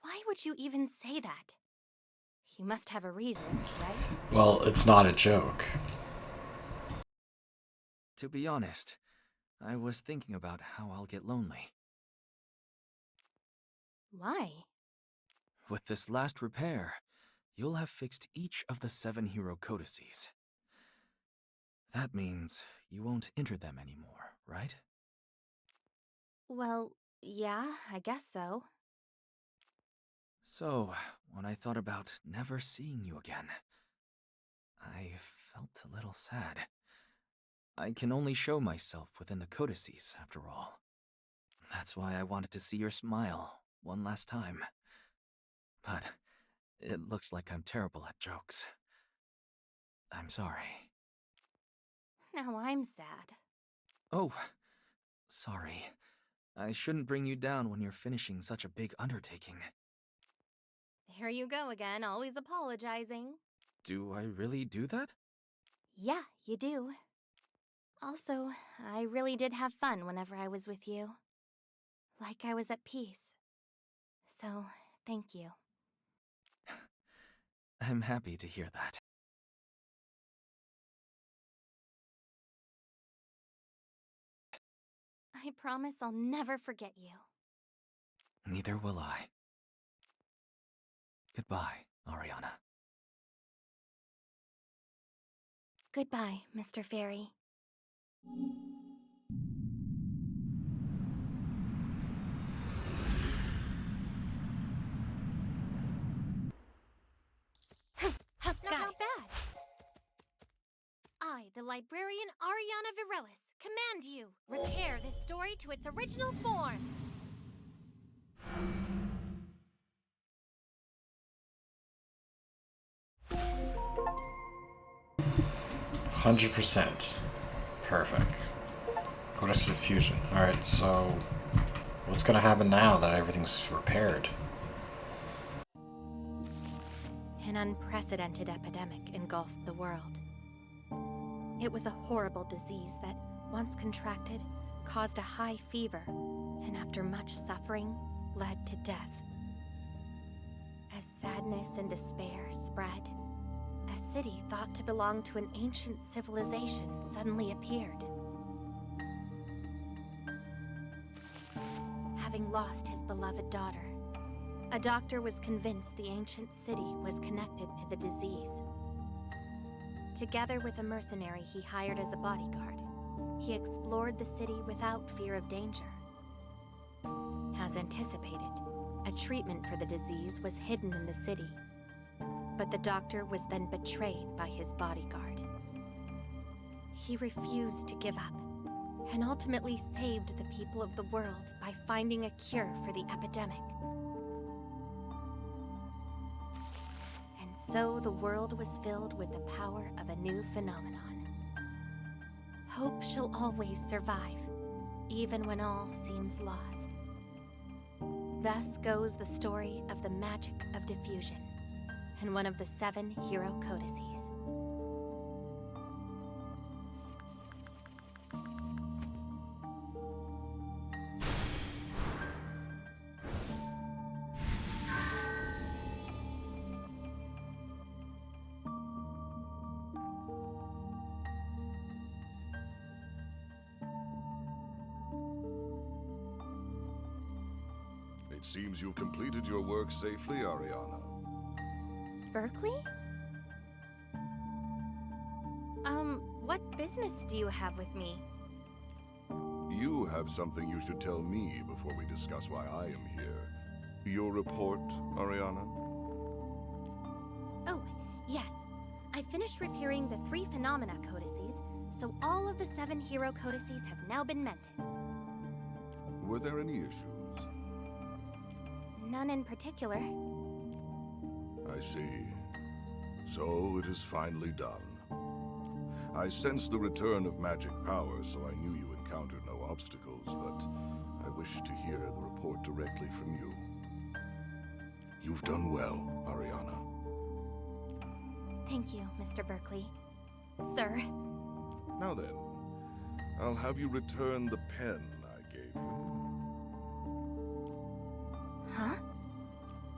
why would you even say that? You must have a reason, right? Well, it's not a joke. To be honest, I was thinking about how I'll get lonely. Why? With this last repair, you'll have fixed each of the 7-hero codices. That means you won't enter them anymore, right? Well, yeah, I guess so. So, when I thought about never seeing you again, I felt a little sad. I can only show myself within the codices, after all. That's why I wanted to see your smile one last time. But it looks like I'm terrible at jokes. I'm sorry. Now I'm sad. Oh, sorry. I shouldn't bring you down when you're finishing such a big undertaking. There you go again, always apologizing. Do I really do that? Yeah, you do. Also, I really did have fun whenever I was with you. Like I was at peace. So, thank you. I'm happy to hear that. I promise I'll never forget you. Neither will I. Goodbye, Ariana. Goodbye, Mr. Fairy. Librarian Ariana Virelis command you, repair this story to its original form. 100%. Perfect. Ruins of Diffusion. Alright, so what's gonna happen now that everything's repaired? An unprecedented epidemic engulfed the world. It was a horrible disease that, once contracted, caused a high fever, and after much suffering, led to death. As sadness and despair spread, a city thought to belong to an ancient civilization suddenly appeared. Having lost his beloved daughter, a doctor was convinced the ancient city was connected to the disease. Together with a mercenary he hired as a bodyguard, he explored the city without fear of danger. As anticipated, a treatment for the disease was hidden in the city, but the doctor was then betrayed by his bodyguard. He refused to give up, and ultimately saved the people of the world by finding a cure for the epidemic. And so the world was filled with the power of a new phenomenon. Hope shall always survive, even when all seems lost. Thus goes the story of the magic of diffusion, and one of the 7 hero codices. It seems you've completed your work safely, Ariana. Berkeley? What business do you have with me? You have something you should tell me before we discuss why I am here. Your report, Ariana? Oh, yes. I finished repairing the 3 phenomena codices, so all of the 7 hero codices have now been mended. Were there any issues? None in particular. I see. So it is finally done. I sensed the return of magic power, so I knew you encountered no obstacles, but I wish to hear the report directly from you. You've done well, Ariana. Thank you, Mr. Berkeley. Sir. Now then, I'll have you return the pen I gave you. Huh?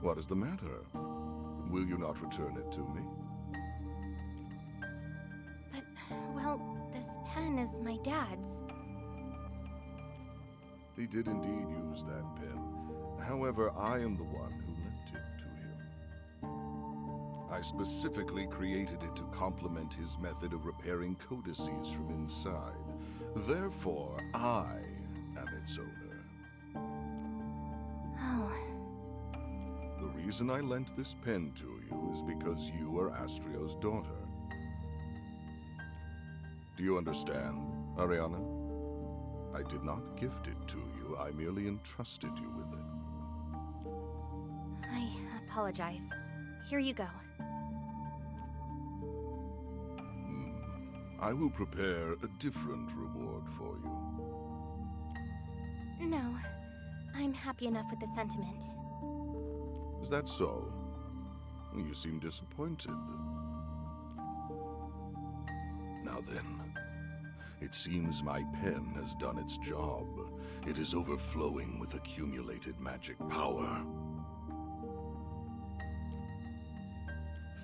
What is the matter? Will you not return it to me? But, well, this pen is my dad's. He did indeed use that pen. However, I am the one who lent it to him. I specifically created it to complement his method of repairing codices from inside. Therefore, I am its owner. Oh. The reason I lent this pen to you is because you are Astrio's daughter. Do you understand, Ariana? I did not gift it to you, I merely entrusted you with it. I apologize. Here you go. I will prepare a different reward for you. No, I'm happy enough with the sentiment. Is that so? You seem disappointed. Now then, it seems my pen has done its job. It is overflowing with accumulated magic power.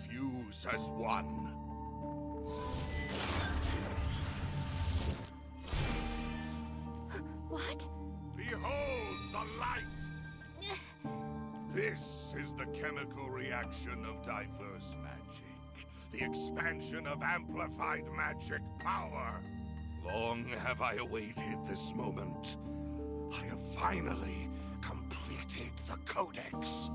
Fuse as one. What? Behold the light! This is the chemical reaction of diverse magic. The expansion of amplified magic power. Long have I awaited this moment. I have finally completed the Codex.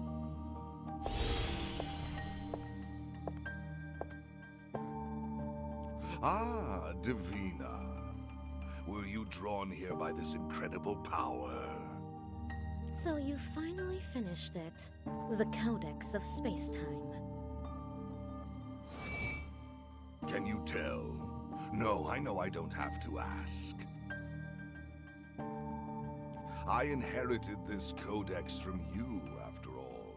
Ah, Divina. Were you drawn here by this incredible power? So you finally finished it. The Codex of Space-Time. Can you tell? No, I know I don't have to ask. I inherited this codex from you, after all.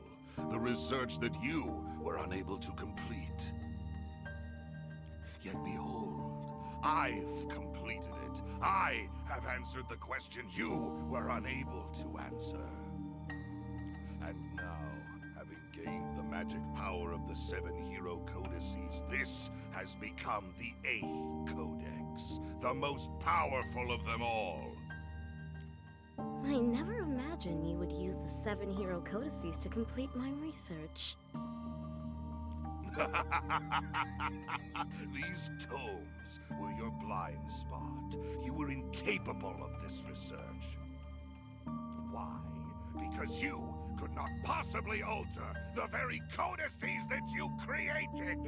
The research that you were unable to complete. Yet behold, I've completed it. I have answered the question you were unable to answer. And now, having gained the magic power of the 7 hero codices, this has become the 8th codex, the most powerful of them all. I never imagined you would use the 7 hero codices to complete my research. These tomes were your blind spot. You were incapable of this research. Why? Because you could not possibly alter the very codices that you created.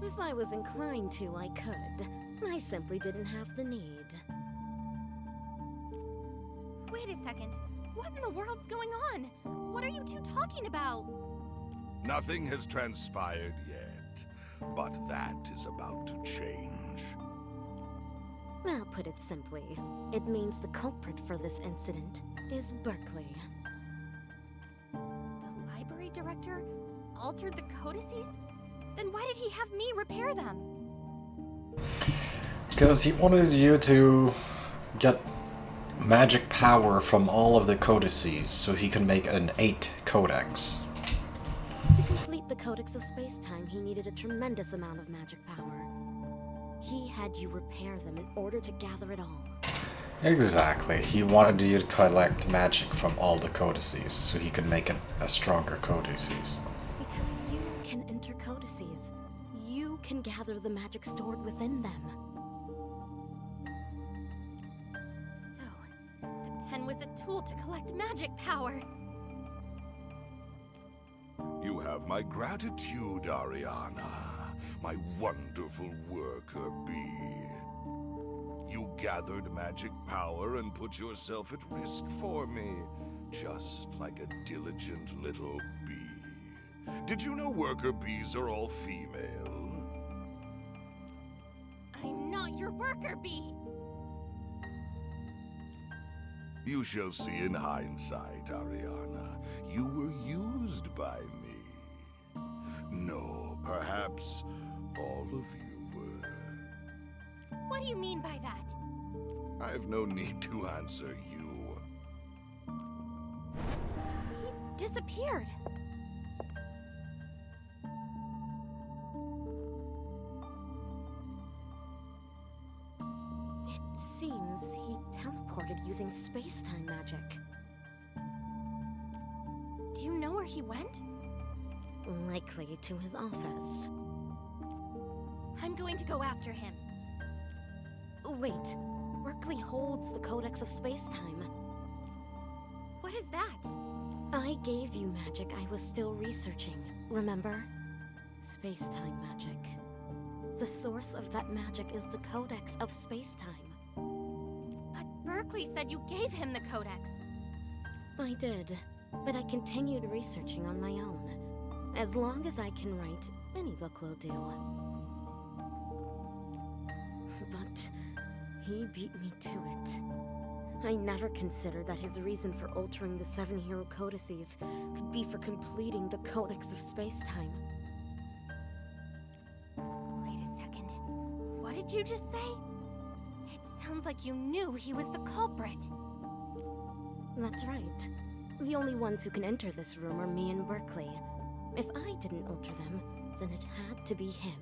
If I was inclined to, I could. I simply didn't have the need. Wait a second. What in the world's going on? What are you two talking about? Nothing has transpired yet, but that is about to change. I'll put it simply. It means the culprit for this incident is Berkeley. The library director altered the codices? Then why did he have me repair them? Because he wanted you to get magic power from all of the codices so he can make an 8 codex. To complete the Codex of Space-Time, he needed a tremendous amount of magic power. He had you repair them in order to gather it all. Exactly. He wanted you to collect magic from all the codices so he could make a stronger codices. Because you can enter codices. You can gather the magic stored within them. So, the pen was a tool to collect magic power. You have my gratitude, Ariana, my wonderful worker bee. You gathered magic power and put yourself at risk for me, just like a diligent little bee. Did you know worker bees are all female? I'm not your worker bee! You shall see in hindsight, Ariana. You were used by me. No, perhaps all of you were. What do you mean by that? I have no need to answer you. He disappeared. It seems he teleported using space-time magic. Do you know where he went? Likely to his office. I'm going to go after him. Wait, Berkeley holds the Codex of Space-Time. What is that? I gave you magic I was still researching, remember? Space-time magic. The source of that magic is the Codex of Space-Time. But Berkeley said you gave him the codex. I did, but I continued researching on my own. As long as I can write, any book will do. But he beat me to it. I never considered that his reason for altering the 7 hero codices could be for completing the Codex of Space-Time. Wait a second. What did you just say? It sounds like you knew he was the culprit. That's right. The only ones who can enter this room are me and Berkeley. If I didn't alter them, then it had to be him.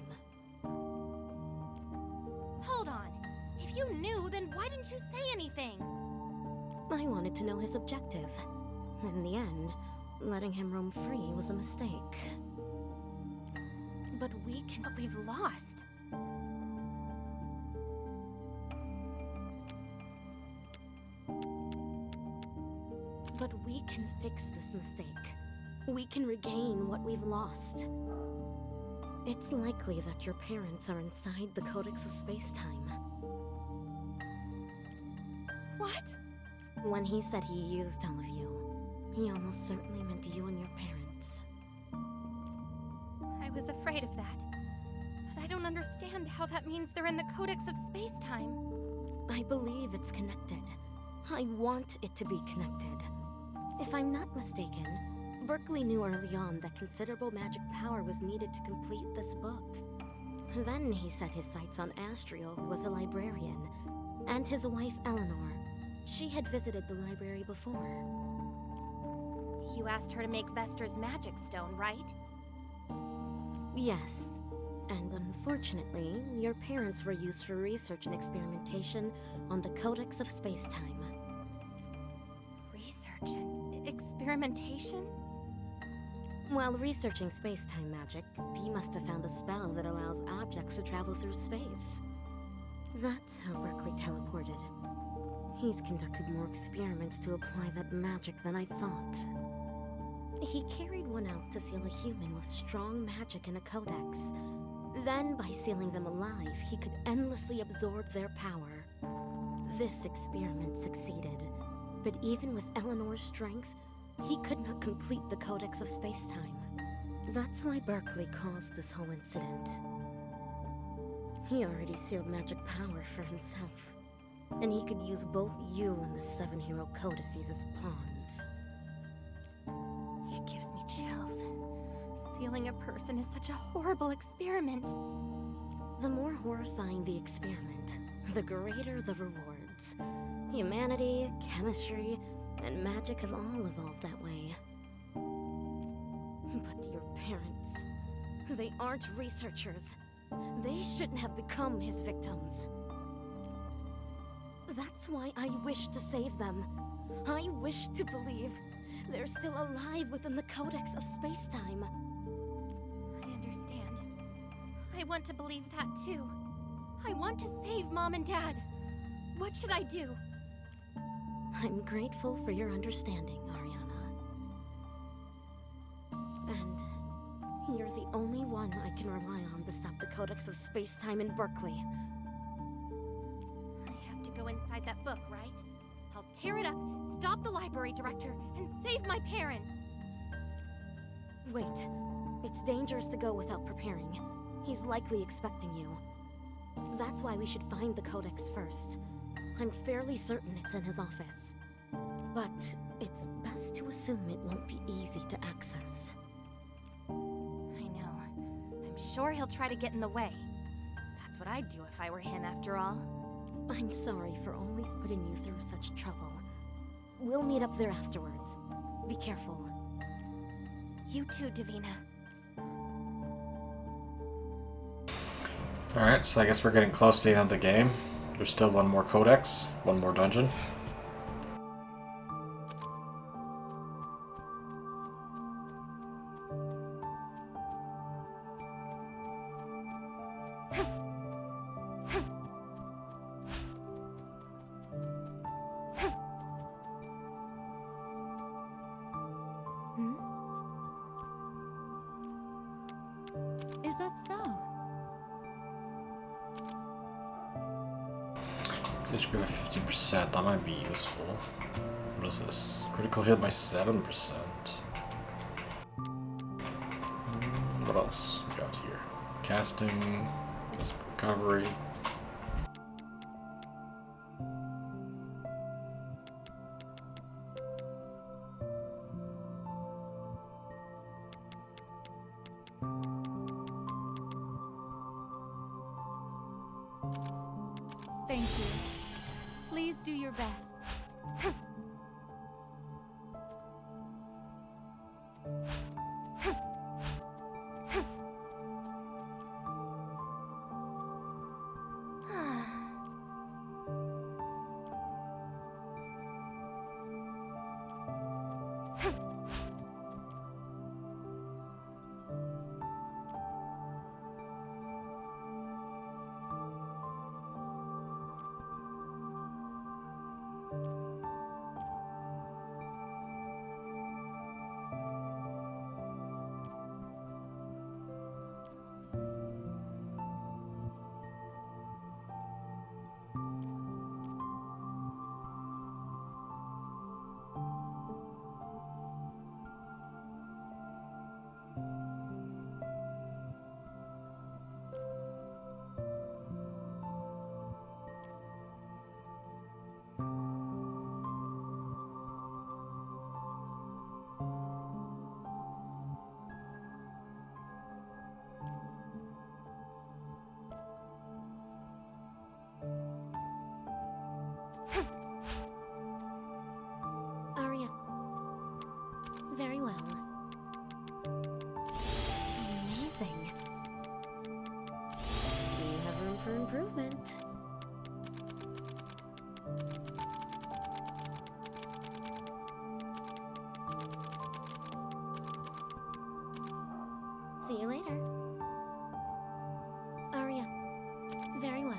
Hold on. If you knew, then why didn't you say anything? I wanted to know his objective. In the end, letting him roam free was a mistake. But we've lost. But we can fix this mistake. We can regain what we've lost. It's likely that your parents are inside the Codex of Space-Time. What? When he said he used all of you, he almost certainly meant you and your parents. I was afraid of that. But I don't understand how that means they're in the Codex of Space-Time. I believe it's connected. I want it to be connected. If I'm not mistaken, Berkeley knew early on that considerable magic power was needed to complete this book. Then he set his sights on Astrio, who was a librarian, and his wife Eleanor. She had visited the library before. You asked her to make Vester's magic stone, right? Yes. And unfortunately, your parents were used for research and experimentation on the Codex of Space-Time. Research and experimentation? While researching space-time magic, B must have found a spell that allows objects to travel through space. That's how Berkeley teleported. He's conducted more experiments to apply that magic than I thought. He carried one out to seal a human with strong magic in a codex. Then, by sealing them alive, he could endlessly absorb their power. This experiment succeeded, but even with Eleanor's strength, he could not complete the Codex of Space-Time. That's why Berkeley caused this whole incident. He already sealed magic power for himself, and he could use both you and the 7 hero codices as pawns. It gives me chills. Sealing a person is such a horrible experiment. The more horrifying the experiment, the greater the rewards. Humanity, chemistry, and magic have all evolved that way. But your parents, they aren't researchers. They shouldn't have become his victims. That's why I wish to save them. I wish to believe they're still alive within the Codex of Space-Time. I understand. I want to believe that too. I want to save Mom and Dad. What should I do? I'm grateful for your understanding, Ariana. And you're the only one I can rely on to stop the Codex of Space-Time in Berkeley. I have to go inside that book, right? I'll tear it up, stop the library director, and save my parents! Wait. It's dangerous to go without preparing. He's likely expecting you. That's why we should find the Codex first. I'm fairly certain it's in his office. But it's best to assume it won't be easy to access. I know. I'm sure he'll try to get in the way. That's what I'd do if I were him, after all. I'm sorry for always putting you through such trouble. We'll meet up there afterwards. Be careful. You too, Davina. Alright, so I guess we're getting close to the end of the game. There's still one more codex, one more dungeon. Is that so? This should be like 15%. That might be useful. What is this? Critical hit by 7%. What else we got here? Casting, recovery. Thank you. Please do your best. for improvement. See you later. Aria. Very well.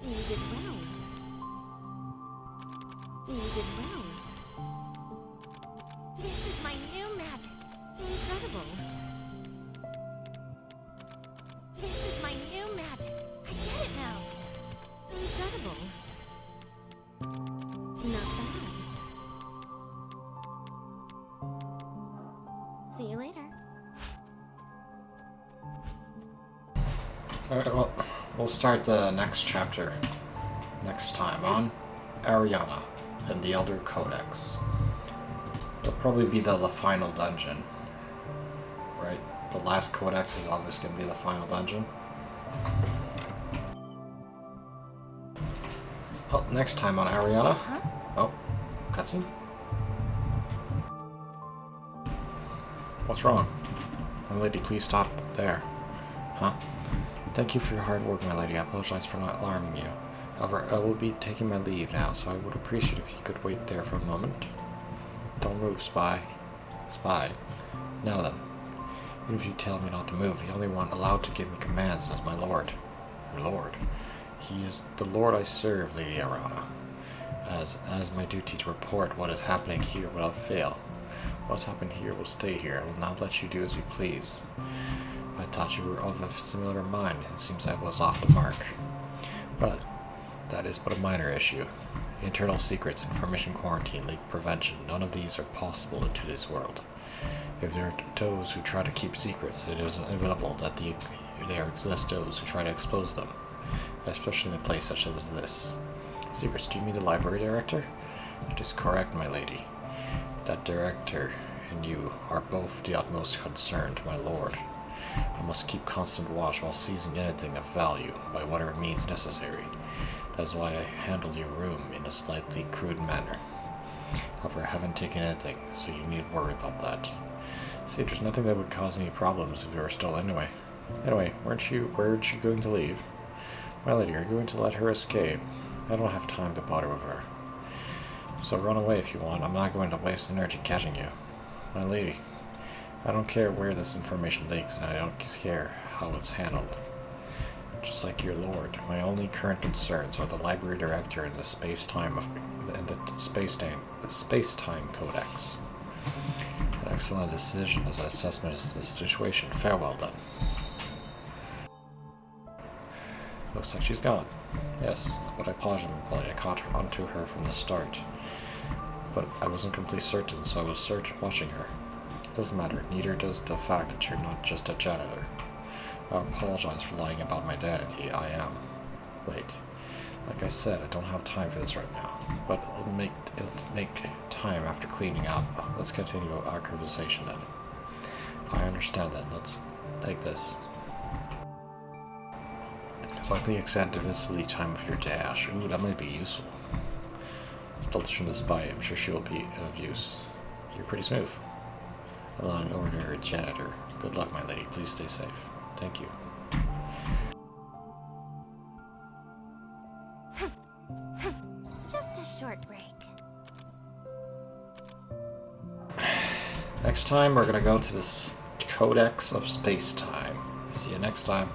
You did well. You did well. This is my new magic. Incredible. This is my new magic. I get it now. Incredible. Not bad. See you later. Alright, well, we'll start the next chapter next time on Ariana and the Elder Codex. It'll probably be the final dungeon, right? The last codex is obviously going to be the final dungeon. Well, next time on Ariana. Huh? Oh, cutscene? What's wrong? My lady, please stop there. Huh? Thank you for your hard work, my lady. I apologize for not alarming you. However, I will be taking my leave now, so I would appreciate if you could wait there for a moment. Don't move, spy. Spy. Now then. Even if you tell me not to move, the only one allowed to give me commands is my lord. Your lord. He is the lord I serve, Lady Ariana. As my duty to report what is happening here without fail. What's happened here will stay here. I will not let you do as you please. I thought you were of a similar mind. It seems I was off the mark. But that is but a minor issue. Internal secrets, information quarantine, leak prevention, none of these are possible in today's world. If there are those who try to keep secrets, it is inevitable that there exist those who try to expose them, especially in a place such as this. Secrets, do you mean the library director? It is correct, my lady. That director and you are both the utmost concern to my lord. I must keep constant watch while seizing anything of value by whatever means necessary. That is why I handle your room in a slightly crude manner. However, I haven't taken anything, so you needn't worry about that. See, there's nothing that would cause me problems if you were still anyway. Anyway, weren't you going to leave? My lady, are you going to let her escape? I don't have time to bother with her. So run away if you want. I'm not going to waste energy catching you. My lady, I don't care where this information leaks, and I don't care how it's handled. Just like your lord, my only current concerns are the library director and the space-time codex. An excellent decision as I assess the situation. Farewell, then. Looks like she's gone. Yes, but I apologize, I caught onto her from the start. But I wasn't completely certain, so I was watching her. Doesn't matter, neither does the fact that you're not just a janitor. I apologize for lying about my identity. I am. Wait. Like I said, I don't have time for this right now. But it'll make time after cleaning up. Let's continue our conversation then. I understand that. Let's take this. Slightly extend invisibly time of your dash. Ooh, that might be useful. Stole this from the spy. I'm sure she will be of use. You're pretty smooth. I'm not an ordinary janitor. Good luck, my lady. Please stay safe. Thank you. Just a short break. Next time, we're gonna go to this Codex of Space-Time. See you next time.